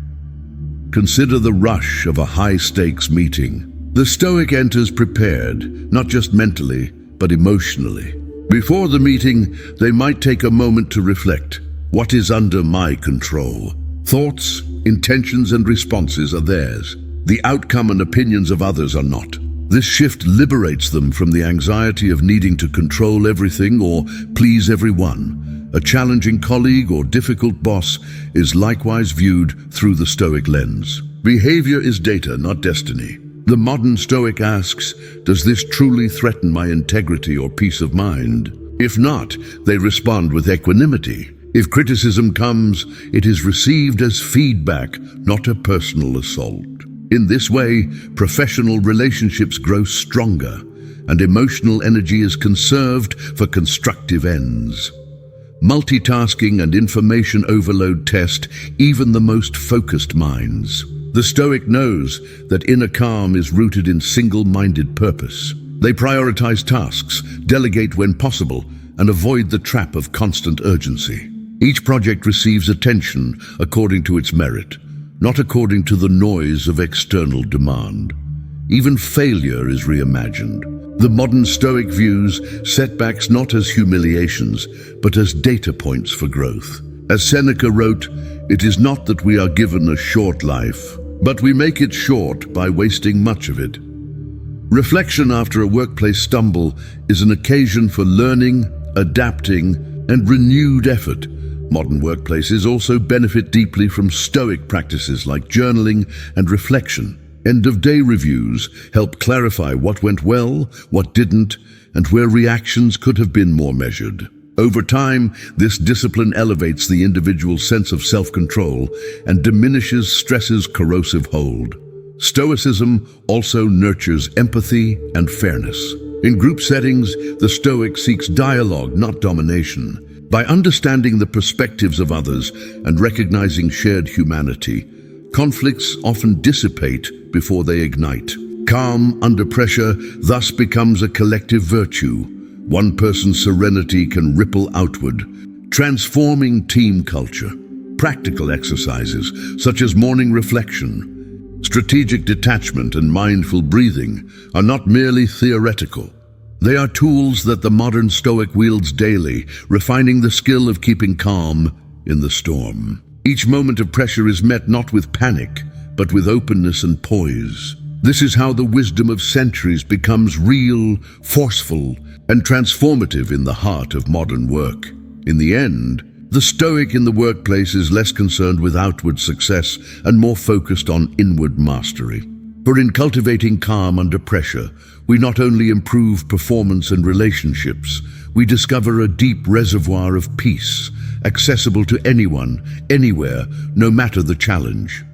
Consider the rush of a high-stakes meeting. The Stoic enters prepared, not just mentally, but emotionally. Before the meeting, they might take a moment to reflect. What is under my control? Thoughts, intentions, and responses are theirs. The outcome and opinions of others are not. This shift liberates them from the anxiety of needing to control everything or please everyone. A challenging colleague or difficult boss is likewise viewed through the Stoic lens. Behavior is data, not destiny. The modern Stoic asks, does this truly threaten my integrity or peace of mind? If not, they respond with equanimity. If criticism comes, it is received as feedback, not a personal assault. In this way, professional relationships grow stronger, and emotional energy is conserved for constructive ends. Multitasking and information overload test even the most focused minds. The Stoic knows that inner calm is rooted in single-minded purpose. They prioritize tasks, delegate when possible, and avoid the trap of constant urgency. Each project receives attention according to its merit, not according to the noise of external demand. Even failure is reimagined. The modern Stoic views setbacks not as humiliations, but as data points for growth. As Seneca wrote, "It is not that we are given a short life, but we make it short by wasting much of it." Reflection after a workplace stumble is an occasion for learning, adapting, and renewed effort. Modern workplaces also benefit deeply from Stoic practices like journaling and reflection. End-of-day reviews help clarify what went well, what didn't, and where reactions could have been more measured. Over time, this discipline elevates the individual's sense of self-control and diminishes stress's corrosive hold. Stoicism also nurtures empathy and fairness. In group settings, the Stoic seeks dialogue, not domination. By understanding the perspectives of others and recognizing shared humanity, conflicts often dissipate before they ignite. Calm under pressure thus becomes a collective virtue. One person's serenity can ripple outward, transforming team culture. Practical exercises such as morning reflection, strategic detachment, and mindful breathing are not merely theoretical. They are tools that the modern Stoic wields daily, refining the skill of keeping calm in the storm. Each moment of pressure is met not with panic, but with openness and poise. This is how the wisdom of centuries becomes real, forceful, and transformative in the heart of modern work. In the end, the Stoic in the workplace is less concerned with outward success and more focused on inward mastery. For in cultivating calm under pressure, we not only improve performance and relationships, we discover a deep reservoir of peace, accessible to anyone, anywhere, no matter the challenge.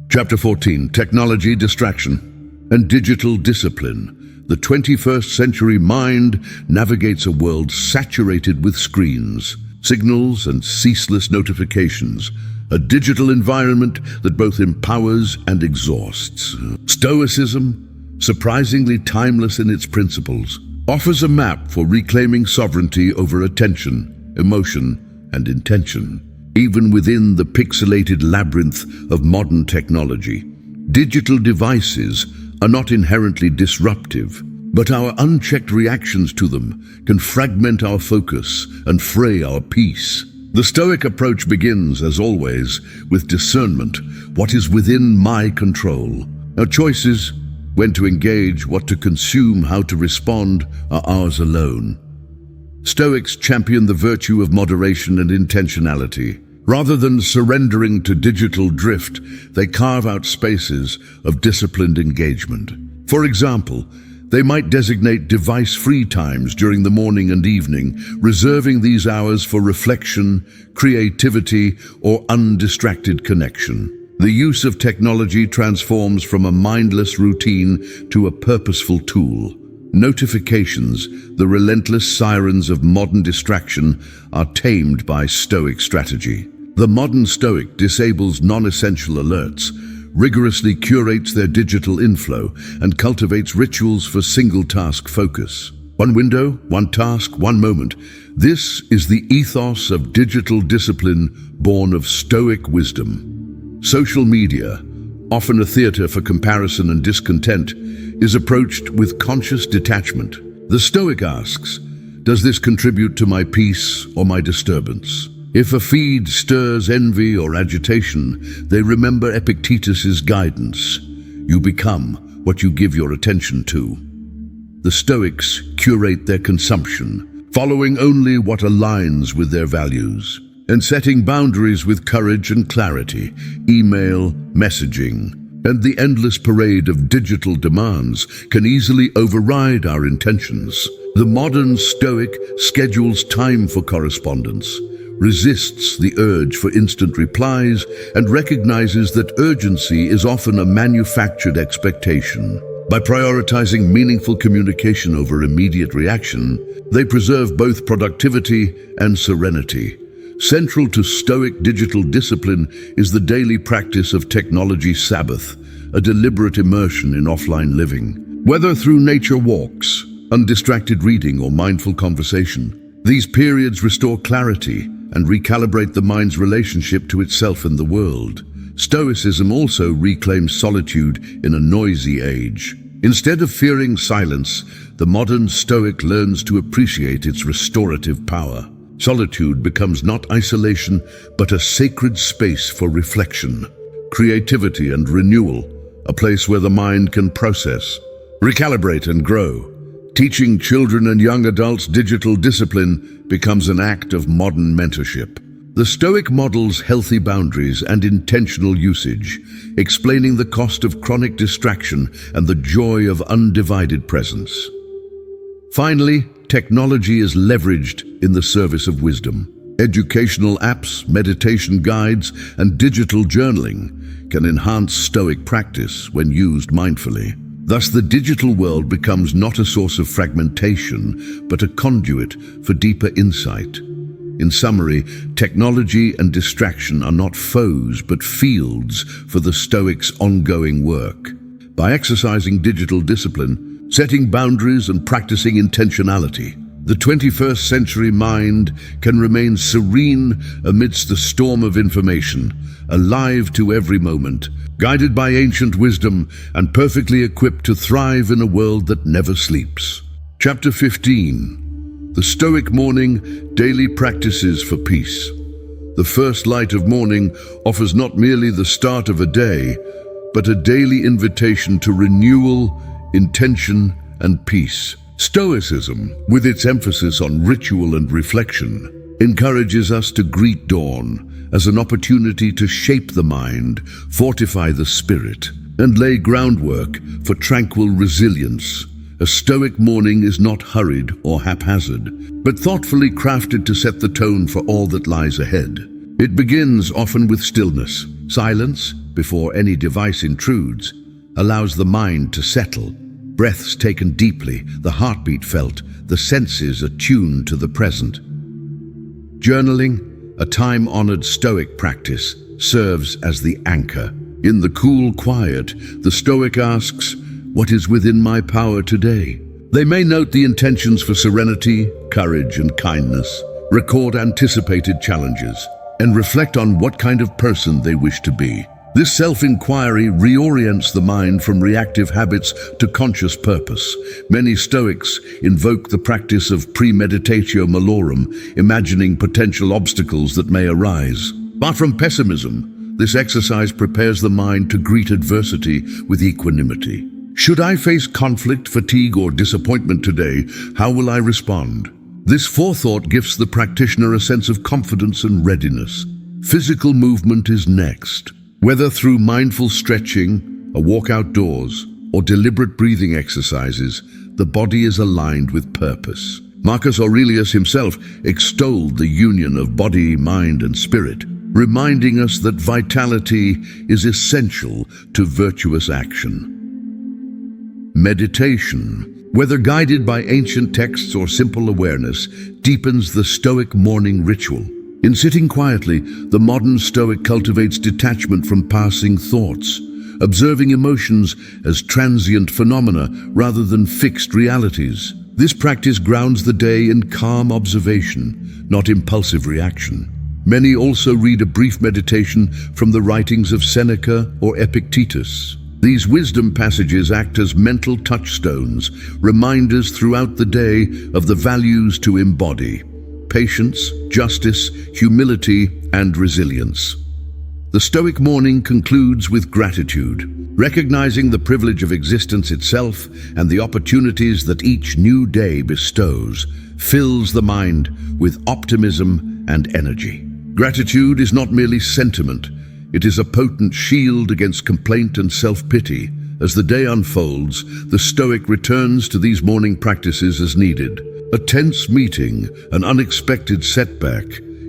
Chapter 14, Technology, Distraction, and Digital Discipline. The 21st century mind navigates a world saturated with screens, signals, and ceaseless notifications, a digital environment that both empowers and exhausts. Stoicism, surprisingly timeless in its principles, offers a map for reclaiming sovereignty over attention, emotion, and intention. Even within the pixelated labyrinth of modern technology, digital devices are not inherently disruptive, but our unchecked reactions to them can fragment our focus and fray our peace. The Stoic approach begins, as always, with discernment, what is within my control. Our choices, when to engage, what to consume, how to respond, are ours alone. Stoics champion the virtue of moderation and intentionality. Rather than surrendering to digital drift, they carve out spaces of disciplined engagement. For example, they might designate device-free times during the morning and evening, reserving these hours for reflection, creativity, or undistracted connection. The use of technology transforms from a mindless routine to a purposeful tool. Notifications, the relentless sirens of modern distraction, are tamed by Stoic strategy. The modern Stoic disables non-essential alerts, rigorously curates their digital inflow, and cultivates rituals for single-task focus. One window, one task, one moment. This is the ethos of digital discipline born of Stoic wisdom. Social media, often a theater for comparison and discontent, is approached with conscious detachment. The Stoic asks, does this contribute to my peace or my disturbance? If a feed stirs envy or agitation, they remember Epictetus's guidance. You become what you give your attention to. The Stoics curate their consumption, following only what aligns with their values, and setting boundaries with courage and clarity. Email, messaging, and the endless parade of digital demands can easily override our intentions. The modern Stoic schedules time for correspondence, resists the urge for instant replies, and recognizes that urgency is often a manufactured expectation. By prioritizing meaningful communication over immediate reaction, they preserve both productivity and serenity. Central to Stoic digital discipline is the daily practice of technology Sabbath, a deliberate immersion in offline living. Whether through nature walks, undistracted reading, or mindful conversation, these periods restore clarity and recalibrate the mind's relationship to itself and the world. Stoicism also reclaims solitude in a noisy age. Instead of fearing silence, the modern Stoic learns to appreciate its restorative power. Solitude becomes not isolation, but a sacred space for reflection, creativity, and renewal, a place where the mind can process, recalibrate, and grow. Teaching children and young adults digital discipline becomes an act of modern mentorship. The Stoic models healthy boundaries and intentional usage, explaining the cost of chronic distraction and the joy of undivided presence. Finally, technology is leveraged in the service of wisdom. Educational apps, meditation guides, and digital journaling can enhance Stoic practice when used mindfully. Thus, the digital world becomes not a source of fragmentation, but a conduit for deeper insight. In summary, technology and distraction are not foes, but fields for the Stoics' ongoing work. by exercising digital discipline, setting boundaries and practicing intentionality. The 21st century mind can remain serene amidst the storm of information, alive to every moment, guided by ancient wisdom and perfectly equipped to thrive in a world that never sleeps. Chapter 15. The Stoic Morning, Daily Practices for Peace. The first light of morning offers not merely the start of a day, but a daily invitation to renewal, intention, and peace. Stoicism, with its emphasis on ritual and reflection, encourages us to greet dawn as an opportunity to shape the mind, fortify the spirit, and lay groundwork for tranquil resilience. A Stoic morning is not hurried or haphazard, but thoughtfully crafted to set the tone for all that lies ahead. It begins often with stillness. Silence, before any device intrudes, allows the mind to settle. Breaths taken deeply, the heartbeat felt, the senses attuned to the present. Journaling, a time-honored Stoic practice, serves as the anchor. In the cool quiet, the Stoic asks, "What is within my power today?" They may note the intentions for serenity, courage, and kindness, record anticipated challenges, and reflect on what kind of person they wish to be. This self-inquiry reorients the mind from reactive habits to conscious purpose. Many Stoics invoke the practice of premeditatio malorum, imagining potential obstacles that may arise. Far from pessimism, this exercise prepares the mind to greet adversity with equanimity. Should I face conflict, fatigue, or disappointment today, how will I respond? This forethought gives the practitioner a sense of confidence and readiness. Physical movement is next. Whether through mindful stretching, a walk outdoors, or deliberate breathing exercises, the body is aligned with purpose. Marcus Aurelius himself extolled the union of body, mind, and spirit, reminding us that vitality is essential to virtuous action. Meditation, whether guided by ancient texts or simple awareness, deepens the Stoic morning ritual. In sitting quietly, the modern Stoic cultivates detachment from passing thoughts, observing emotions as transient phenomena rather than fixed realities. This practice grounds the day in calm observation, not impulsive reaction. Many also read a brief meditation from the writings of Seneca or Epictetus. These wisdom passages act as mental touchstones, reminders throughout the day of the values to embody: patience, justice, humility, and resilience. The Stoic morning concludes with gratitude, recognizing the privilege of existence itself and the opportunities that each new day bestows, fills the mind with optimism and energy. Gratitude is not merely sentiment, it is a potent shield against complaint and self-pity. As the day unfolds, the Stoic returns to these morning practices as needed. A tense meeting, an unexpected setback,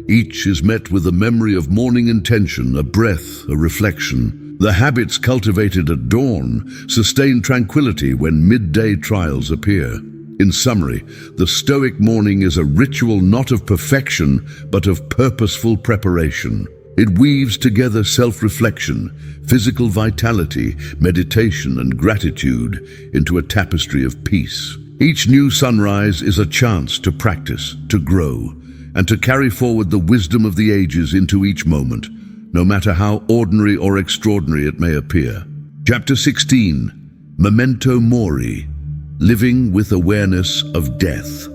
each is met with a memory of morning intention, a breath, a reflection. The habits cultivated at dawn sustain tranquility when midday trials appear. In summary, the Stoic morning is a ritual not of perfection, but of purposeful preparation. It weaves together self-reflection, physical vitality, meditation, and gratitude into a tapestry of peace. Each new sunrise is a chance to practice, to grow, and to carry forward the wisdom of the ages into each moment, no matter how ordinary or extraordinary it may appear. Chapter 16. Memento Mori, Living with Awareness of Death.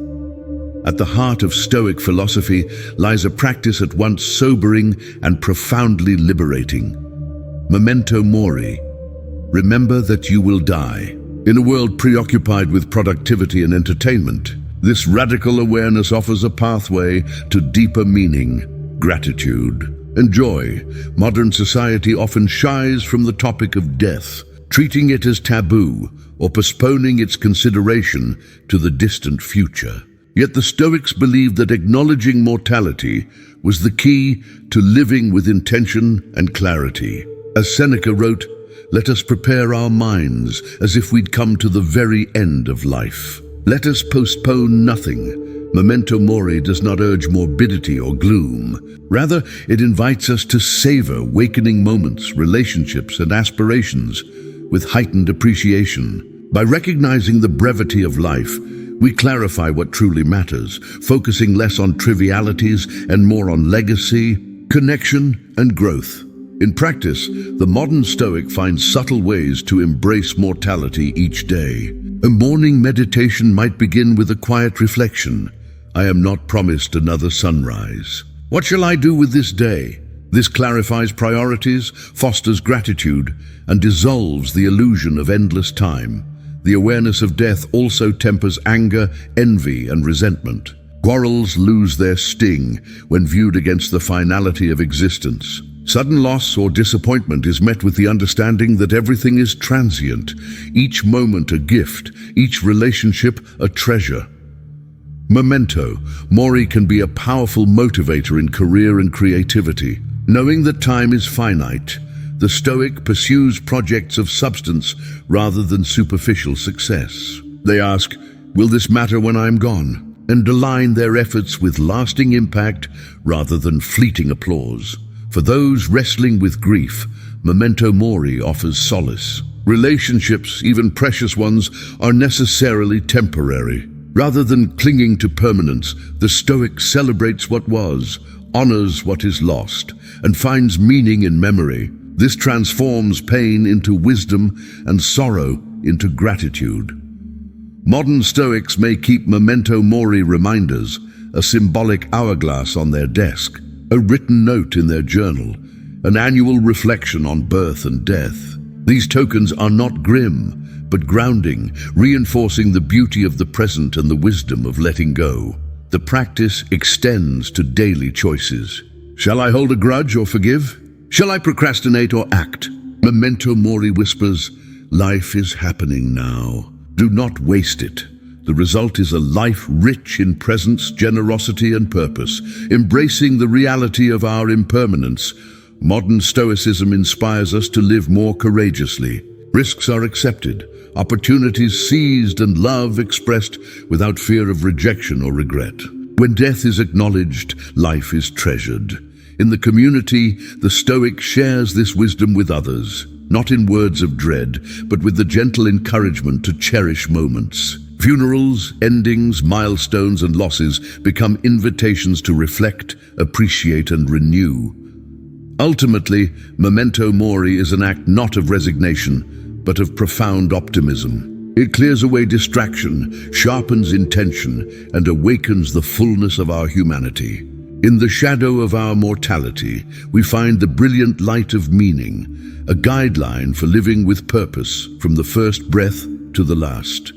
At the heart of Stoic philosophy lies a practice at once sobering and profoundly liberating. Memento Mori, remember that you will die. In a world preoccupied with productivity and entertainment, this radical awareness offers a pathway to deeper meaning, gratitude, and joy. Modern society often shies from the topic of death, treating it as taboo or postponing its consideration to the distant future. Yet the Stoics believed that acknowledging mortality was the key to living with intention and clarity. As Seneca wrote, "Let us prepare our minds as if we'd come to the very end of life. Let us postpone nothing." Memento Mori does not urge morbidity or gloom. Rather, it invites us to savor wakening moments, relationships, and aspirations, with heightened appreciation. By recognizing the brevity of life, we clarify what truly matters, focusing less on trivialities and more on legacy, connection, and growth. In practice, the modern Stoic finds subtle ways to embrace mortality each day. A morning meditation might begin with a quiet reflection. I am not promised another sunrise. What shall I do with this day? This clarifies priorities, fosters gratitude, and dissolves the illusion of endless time. The awareness of death also tempers anger, envy, and resentment. Quarrels lose their sting when viewed against the finality of existence. Sudden loss or disappointment is met with the understanding that everything is transient, each moment a gift, each relationship a treasure. Memento mori can be a powerful motivator in career and creativity. Knowing that time is finite, the Stoic pursues projects of substance rather than superficial success. They ask, will this matter when I'm gone? And align their efforts with lasting impact rather than fleeting applause. For those wrestling with grief, memento mori offers solace. Relationships, even precious ones, are necessarily temporary. Rather than clinging to permanence, the Stoic celebrates what was, honors what is lost, and finds meaning in memory. This transforms pain into wisdom and sorrow into gratitude. Modern Stoics may keep memento mori reminders, a symbolic hourglass on their desk, a written note in their journal, an annual reflection on birth and death. These tokens are not grim, but grounding, reinforcing the beauty of the present and the wisdom of letting go. The practice extends to daily choices. Shall I hold a grudge or forgive? Shall I procrastinate or act? Memento mori whispers, life is happening now. Do not waste it. The result is a life rich in presence, generosity, and purpose, embracing the reality of our impermanence. Modern Stoicism inspires us to live more courageously. Risks are accepted, opportunities seized, and love expressed without fear of rejection or regret. When death is acknowledged, life is treasured. In the community, the Stoic shares this wisdom with others, not in words of dread, but with the gentle encouragement to cherish moments. Funerals, endings, milestones, and losses become invitations to reflect, appreciate, and renew. Ultimately, memento mori is an act not of resignation, but of profound optimism. It clears away distraction, sharpens intention, and awakens the fullness of our humanity. In the shadow of our mortality, we find the brilliant light of meaning, a guideline for living with purpose from the first breath to the last.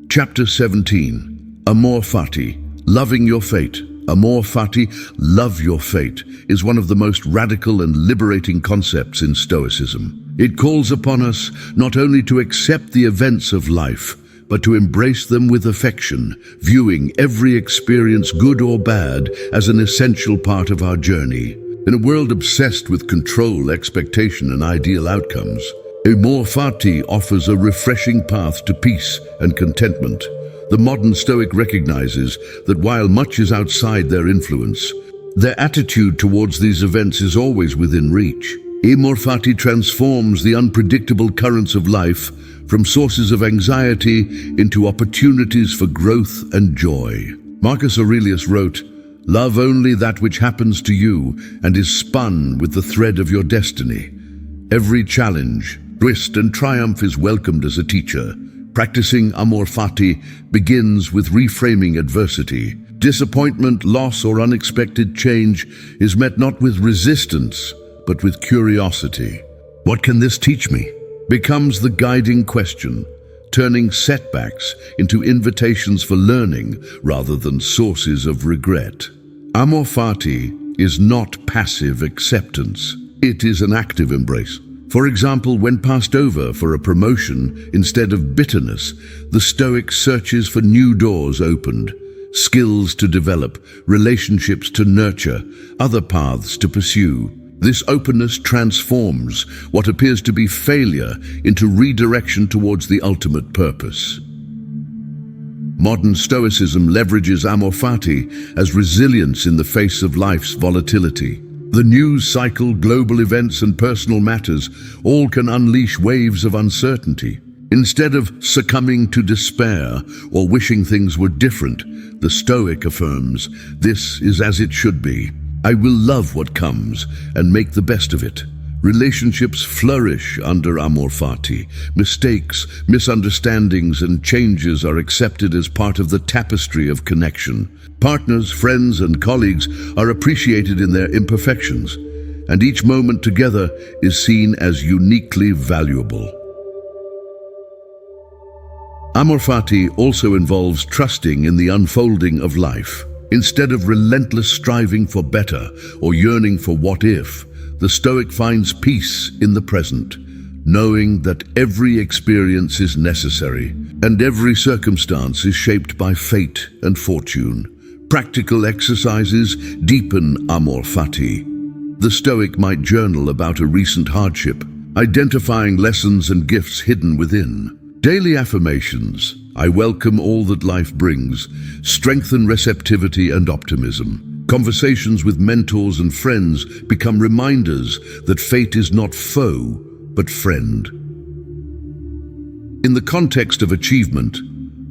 Chapter 17, Amor Fati, Loving Your Fate. Amor Fati, love your fate, is one of the most radical and liberating concepts in Stoicism. It calls upon us not only to accept the events of life, but to embrace them with affection, viewing every experience, good or bad, as an essential part of our journey. In a world obsessed with control, expectation, and ideal outcomes, Amor Fati offers a refreshing path to peace and contentment. The modern Stoic recognizes that while much is outside their influence, their attitude towards these events is always within reach. Amor Fati transforms the unpredictable currents of life from sources of anxiety into opportunities for growth and joy. Marcus Aurelius wrote, "Love only that which happens to you and is spun with the thread of your destiny." Every challenge, twist, and triumph is welcomed as a teacher. Practicing Amor Fati begins with reframing adversity. Disappointment, loss, or unexpected change is met not with resistance, but with curiosity. What can this teach me? Becomes the guiding question, turning setbacks into invitations for learning rather than sources of regret. Amor Fati is not passive acceptance. It is an active embrace. For example, when passed over for a promotion instead of bitterness, the Stoic searches for new doors opened, skills to develop, relationships to nurture, other paths to pursue. This openness transforms what appears to be failure into redirection towards the ultimate purpose. Modern Stoicism leverages Amor Fati as resilience in the face of life's volatility. The news cycle, global events, and personal matters all can unleash waves of uncertainty. Instead of succumbing to despair or wishing things were different, the Stoic affirms, "This is as it should be. I will love what comes and make the best of it." Relationships flourish under amor fati. Mistakes, misunderstandings, and changes are accepted as part of the tapestry of connection. Partners, friends, and colleagues are appreciated in their imperfections, and each moment together is seen as uniquely valuable. Amor fati also involves trusting in the unfolding of life. Instead of relentless striving for better or yearning for what if, the Stoic finds peace in the present, knowing that every experience is necessary and every circumstance is shaped by fate and fortune. Practical exercises deepen amor fati. The Stoic might journal about a recent hardship, identifying lessons and gifts hidden within. Daily affirmations, "I welcome all that life brings," strengthen receptivity and optimism. Conversations with mentors and friends become reminders that fate is not foe, but friend. In the context of achievement,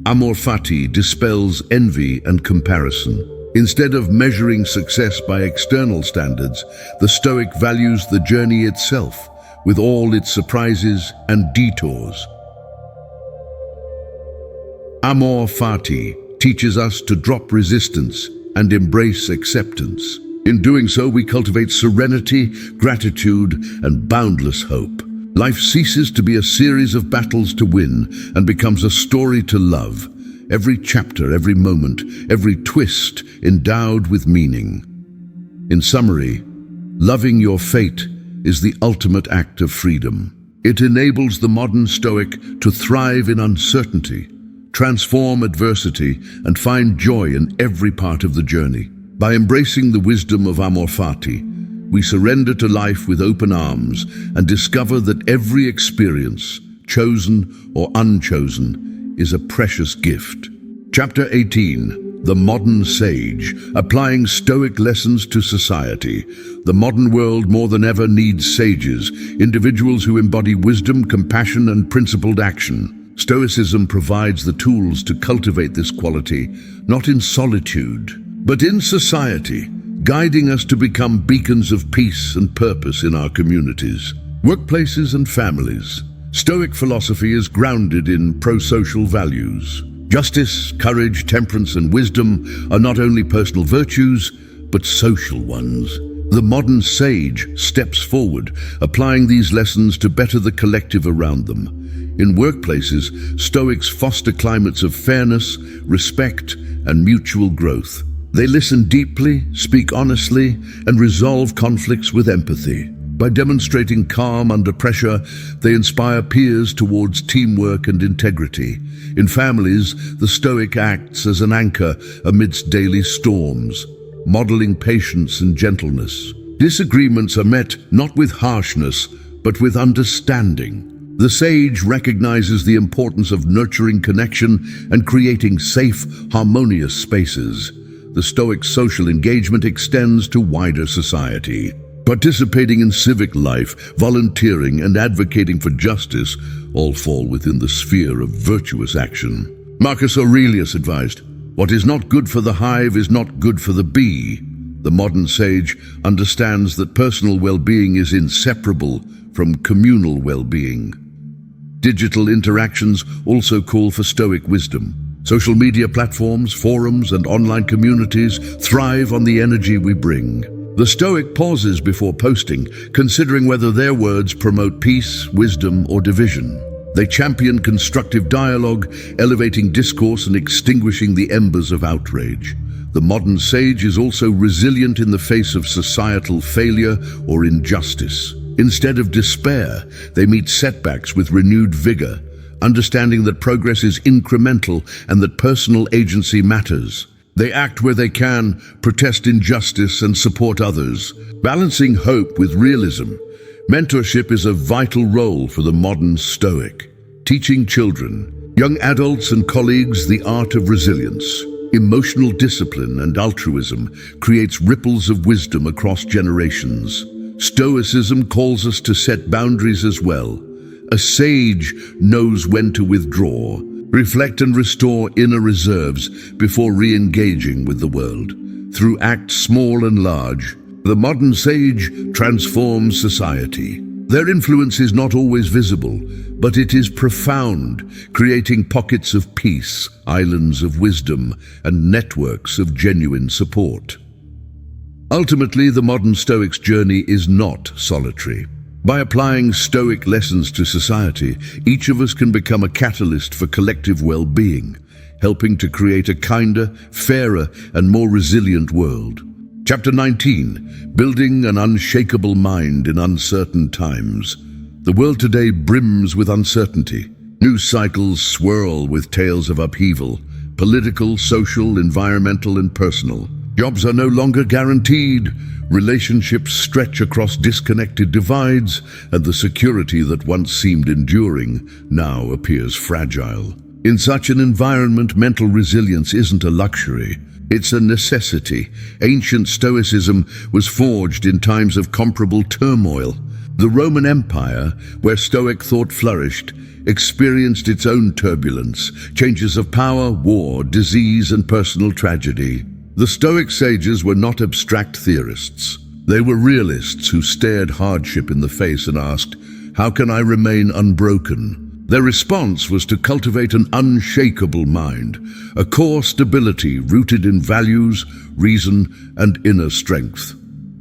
amor fati dispels envy and comparison. Instead of measuring success by external standards, the Stoic values the journey itself, with all its surprises and detours. Amor fati teaches us to drop resistance and embrace acceptance. In doing so, we cultivate serenity, gratitude, and boundless hope. Life ceases to be a series of battles to win and becomes a story to love. Every chapter, every moment, every twist endowed with meaning. In summary, loving your fate is the ultimate act of freedom. It enables the modern Stoic to thrive in uncertainty, transform adversity, and find joy in every part of the journey. By embracing the wisdom of amor fati, we surrender to life with open arms and discover that every experience, chosen or unchosen, is a precious gift. Chapter 18. The Modern Sage, applying Stoic lessons to society. The modern world more than ever needs sages, individuals who embody wisdom, compassion, and principled action. Stoicism provides the tools to cultivate this quality, not in solitude, but in society, guiding us to become beacons of peace and purpose in our communities, workplaces, and families. Stoic philosophy is grounded in pro-social values. Justice, courage, temperance, and wisdom are not only personal virtues, but social ones. The modern sage steps forward, applying these lessons to better the collective around them. In workplaces, Stoics foster climates of fairness, respect, and mutual growth. They listen deeply, speak honestly, and resolve conflicts with empathy. By demonstrating calm under pressure, they inspire peers towards teamwork and integrity. In families, the Stoic acts as an anchor amidst daily storms, modeling patience and gentleness. Disagreements are met not with harshness, but with understanding. The sage recognizes the importance of nurturing connection and creating safe, harmonious spaces. The Stoic social engagement extends to wider society. Participating in civic life, volunteering, and advocating for justice all fall within the sphere of virtuous action. Marcus Aurelius advised, "What is not good for the hive is not good for the bee." The modern sage understands that personal well-being is inseparable from communal well-being. Digital interactions also call for Stoic wisdom. Social media platforms, forums, and online communities thrive on the energy we bring. The Stoic pauses before posting, considering whether their words promote peace, wisdom, or division. They champion constructive dialogue, elevating discourse and extinguishing the embers of outrage. The modern sage is also resilient in the face of societal failure or injustice. Instead of despair, they meet setbacks with renewed vigor, understanding that progress is incremental and that personal agency matters. They act where they can, protest injustice, and support others. Balancing hope with realism, mentorship is a vital role for the modern Stoic. Teaching children, young adults, and colleagues the art of resilience. Emotional discipline and altruism creates ripples of wisdom across generations. Stoicism calls us to set boundaries as well. A sage knows when to withdraw, reflect and restore inner reserves before re-engaging with the world. Through acts small and large, the modern sage transforms society. Their influence is not always visible, but it is profound, creating pockets of peace, islands of wisdom, and networks of genuine support. Ultimately, the modern Stoic's journey is not solitary. By applying Stoic lessons to society, each of us can become a catalyst for collective well-being, helping to create a kinder, fairer, and more resilient world. Chapter 19, Building an Unshakable Mind in Uncertain Times. The world today brims with uncertainty. News cycles swirl with tales of upheaval, political, social, environmental, and personal. Jobs are no longer guaranteed, relationships stretch across disconnected divides, and the security that once seemed enduring now appears fragile. In such an environment, mental resilience isn't a luxury. It's a necessity. Ancient Stoicism was forged in times of comparable turmoil. The Roman Empire, where Stoic thought flourished, experienced its own turbulence, changes of power, war, disease, and personal tragedy. The Stoic sages were not abstract theorists. They were realists who stared hardship in the face and asked, "How can I remain unbroken?" Their response was to cultivate an unshakable mind, a core stability rooted in values, reason, and inner strength.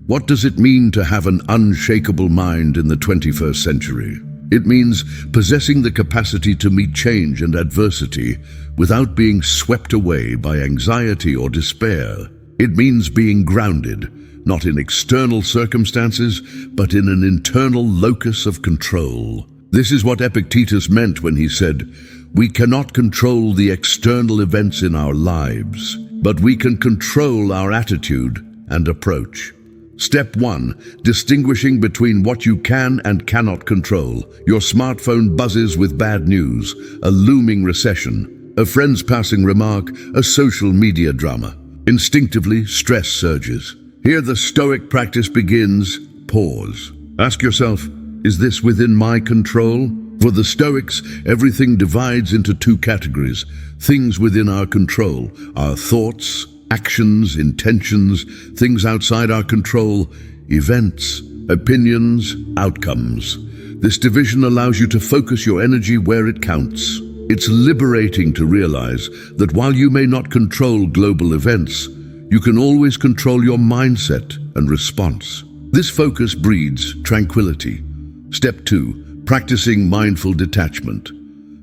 What does it mean to have an unshakable mind in the 21st century? It means possessing the capacity to meet change and adversity without being swept away by anxiety or despair. It means being grounded, not in external circumstances, but in an internal locus of control. This is what Epictetus meant when he said, "We cannot control the external events in our lives, but we can control our attitude and approach." Step 1. Distinguishing between what you can and cannot control. Your smartphone buzzes with bad news, a looming recession, a friend's passing remark, a social media drama. Instinctively, stress surges. Here the Stoic practice begins. Pause. Ask yourself, is this within my control? For the Stoics, everything divides into two categories. Things within our control, our thoughts, actions, intentions, things outside our control, events, opinions, outcomes. This division allows you to focus your energy where it counts. It's liberating to realize that while you may not control global events, you can always control your mindset and response. This focus breeds tranquility. Step 2. Practicing mindful detachment.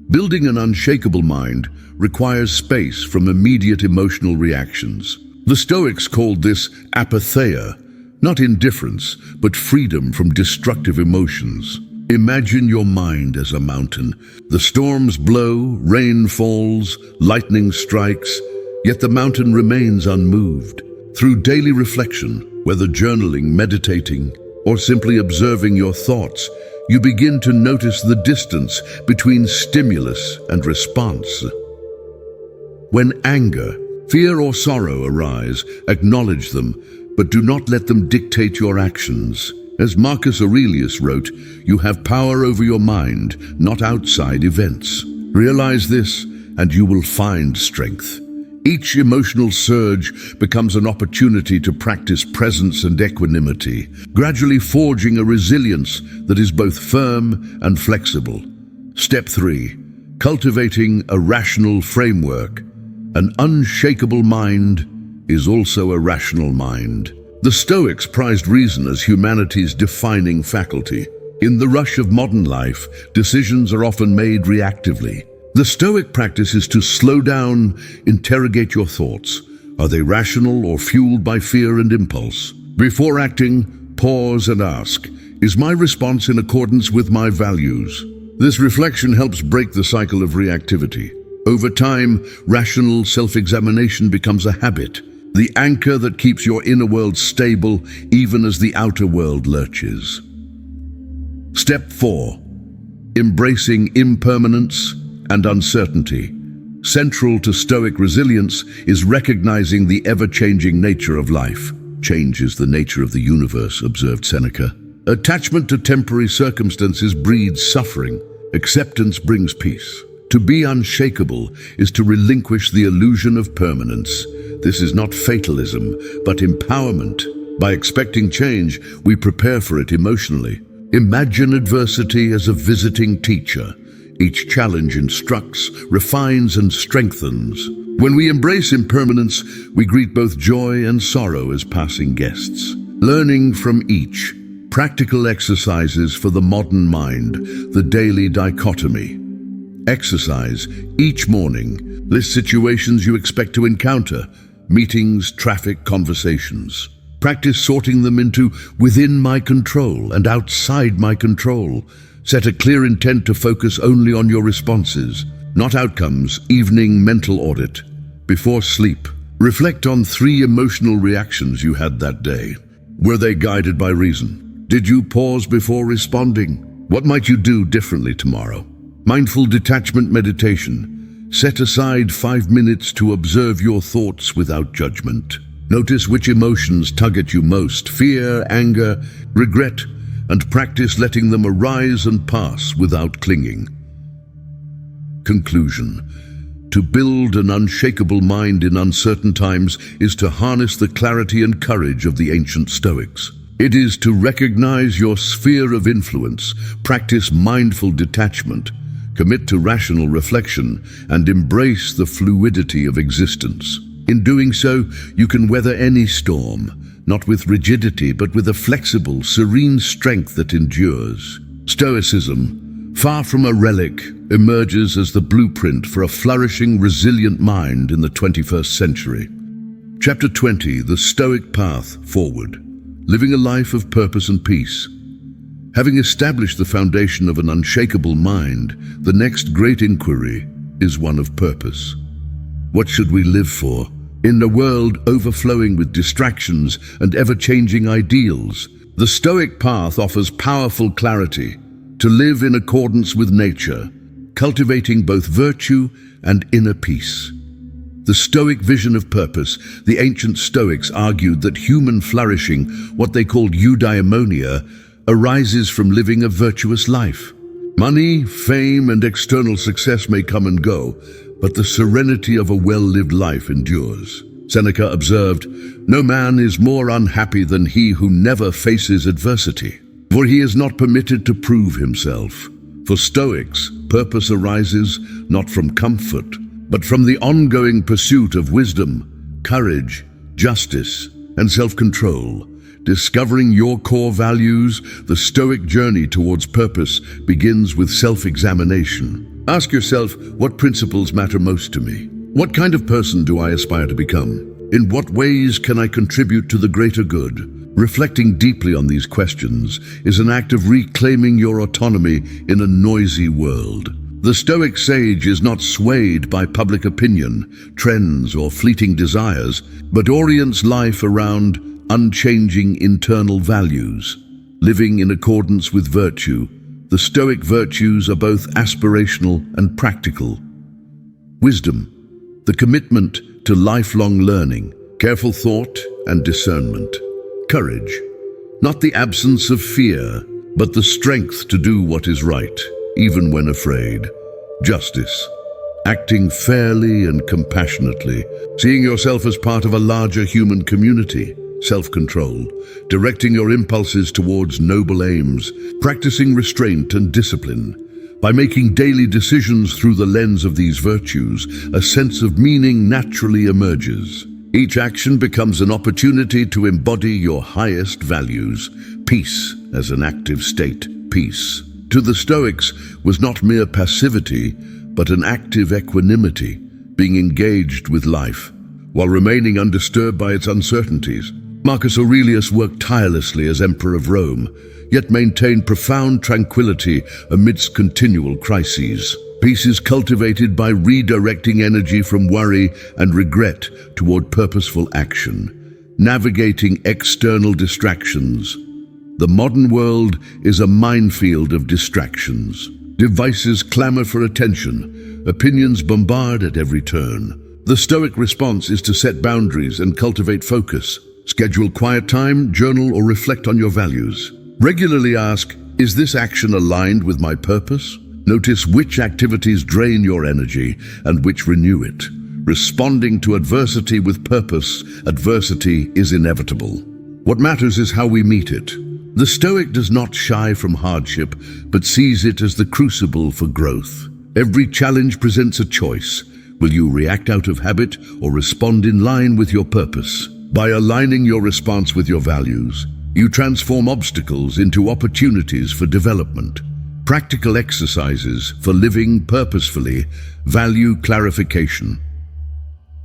Building an unshakable mind requires space from immediate emotional reactions. The Stoics called this apatheia, not indifference, but freedom from destructive emotions. Imagine your mind as a mountain. The storms blow, rain falls, lightning strikes, yet the mountain remains unmoved. Through daily reflection, whether journaling, meditating, or simply observing your thoughts, you begin to notice the distance between stimulus and response. When anger, fear, or sorrow arise, acknowledge them, but do not let them dictate your actions. As Marcus Aurelius wrote, you have power over your mind, not outside events. Realize this, and you will find strength. Each emotional surge becomes an opportunity to practice presence and equanimity, gradually forging a resilience that is both firm and flexible. Step 3. Cultivating a rational framework. An unshakable mind is also a rational mind. The Stoics prized reason as humanity's defining faculty. In the rush of modern life, decisions are often made reactively. The Stoic practice is to slow down, interrogate your thoughts. Are they rational or fueled by fear and impulse? Before acting, pause and ask, is my response in accordance with my values? This reflection helps break the cycle of reactivity. Over time, rational self-examination becomes a habit, the anchor that keeps your inner world stable even as the outer world lurches. Step 4. Embracing impermanence and uncertainty. Central to Stoic resilience is recognizing the ever-changing nature of life. Change is the nature of the universe, observed Seneca. Attachment to temporary circumstances breeds suffering. Acceptance brings peace. To be unshakable is to relinquish the illusion of permanence. This is not fatalism, but empowerment. By expecting change, we prepare for it emotionally. Imagine adversity as a visiting teacher. Each challenge instructs, refines, and strengthens. When we embrace impermanence, we greet both joy and sorrow as passing guests. Learning from each. Practical exercises for the modern mind, the daily dichotomy. Exercise. Each morning, list situations you expect to encounter. Meetings, traffic, conversations. Practice sorting them into within my control and outside my control. Set a clear intent to focus only on your responses, not outcomes. Evening mental audit. Before sleep, reflect on 3 emotional reactions you had that day. Were they guided by reason? Did you pause before responding? What might you do differently tomorrow? Mindful detachment meditation. Set aside 5 minutes to observe your thoughts without judgment. Notice which emotions tug at you most: fear, anger, regret, and practice letting them arise and pass without clinging. Conclusion. To build an unshakable mind in uncertain times is to harness the clarity and courage of the ancient Stoics. It is to recognize your sphere of influence, practice mindful detachment, commit to rational reflection, and embrace the fluidity of existence. In doing so, you can weather any storm, not with rigidity, but with a flexible, serene strength that endures. Stoicism, far from a relic, emerges as the blueprint for a flourishing, resilient mind in the 21st century. Chapter 20, The Stoic Path Forward. Living a life of purpose and peace. Having established the foundation of an unshakable mind, the next great inquiry is one of purpose. What should we live for? In a world overflowing with distractions and ever-changing ideals, the Stoic path offers powerful clarity to live in accordance with nature, cultivating both virtue and inner peace. The Stoic vision of purpose. The ancient Stoics argued that human flourishing, what they called eudaimonia, arises from living a virtuous life. Money, fame, and external success may come and go, but the serenity of a well-lived life endures. Seneca observed, "No man is more unhappy than he who never faces adversity, for he is not permitted to prove himself." For Stoics, purpose arises not from comfort, but from the ongoing pursuit of wisdom, courage, justice, and self-control. Discovering your core values, the Stoic journey towards purpose begins with self-examination. Ask yourself, what principles matter most to me? What kind of person do I aspire to become? In what ways can I contribute to the greater good? Reflecting deeply on these questions is an act of reclaiming your autonomy in a noisy world. The Stoic sage is not swayed by public opinion, trends, or fleeting desires, but orients life around unchanging internal values, living in accordance with virtue. The Stoic virtues are both aspirational and practical. Wisdom, the commitment to lifelong learning, careful thought and discernment. Courage, not the absence of fear, but the strength to do what is right, even when afraid. Justice, acting fairly and compassionately, seeing yourself as part of a larger human community. Self-control, directing your impulses towards noble aims, practicing restraint and discipline. By making daily decisions through the lens of these virtues, a sense of meaning naturally emerges. Each action becomes an opportunity to embody your highest values. Peace as an active state. Peace, to the Stoics, was not mere passivity, but an active equanimity, being engaged with life, while remaining undisturbed by its uncertainties. Marcus Aurelius worked tirelessly as Emperor of Rome, yet maintained profound tranquility amidst continual crises. Peace is cultivated by redirecting energy from worry and regret toward purposeful action, navigating external distractions. The modern world is a minefield of distractions. Devices clamor for attention, Opinions bombard at every turn. The Stoic response is to set boundaries and cultivate focus. Schedule quiet time, journal, or reflect on your values. Regularly ask, is this action aligned with my purpose? Notice which activities drain your energy and which renew it. Responding to adversity with purpose, adversity is inevitable. What matters is how we meet it. The Stoic does not shy from hardship, but sees it as the crucible for growth. Every challenge presents a choice. Will you react out of habit or respond in line with your purpose? By aligning your response with your values, you transform obstacles into opportunities for development. Practical exercises for living purposefully. Value clarification.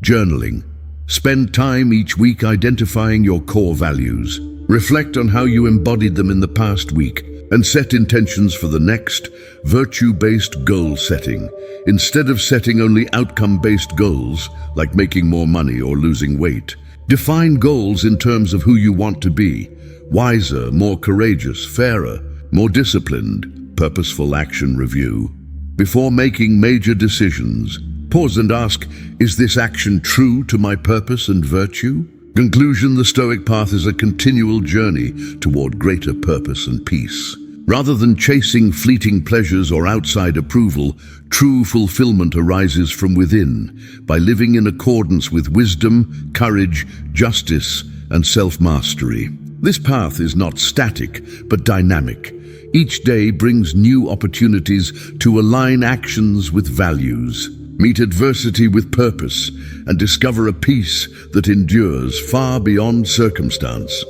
Journaling. Spend time each week identifying your core values. Reflect on how you embodied them in the past week and set intentions for the next. Virtue-based goal setting. Instead of setting only outcome-based goals, like making more money or losing weight, define goals in terms of who you want to be. Wiser, more courageous, fairer, more disciplined. Purposeful action review. Before making major decisions, pause and ask, is this action true to my purpose and virtue? Conclusion: the Stoic path is a continual journey toward greater purpose and peace. Rather than chasing fleeting pleasures or outside approval, true fulfillment arises from within, by living in accordance with wisdom, courage, justice, and self-mastery. This path is not static, but dynamic. Each day brings new opportunities to align actions with values, meet adversity with purpose, and discover a peace that endures far beyond circumstance.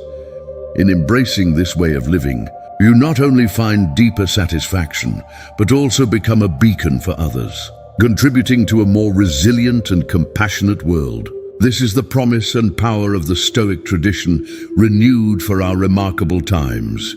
In embracing this way of living, you not only find deeper satisfaction, but also become a beacon for others, contributing to a more resilient and compassionate world. This is the promise and power of the Stoic tradition, renewed for our remarkable times.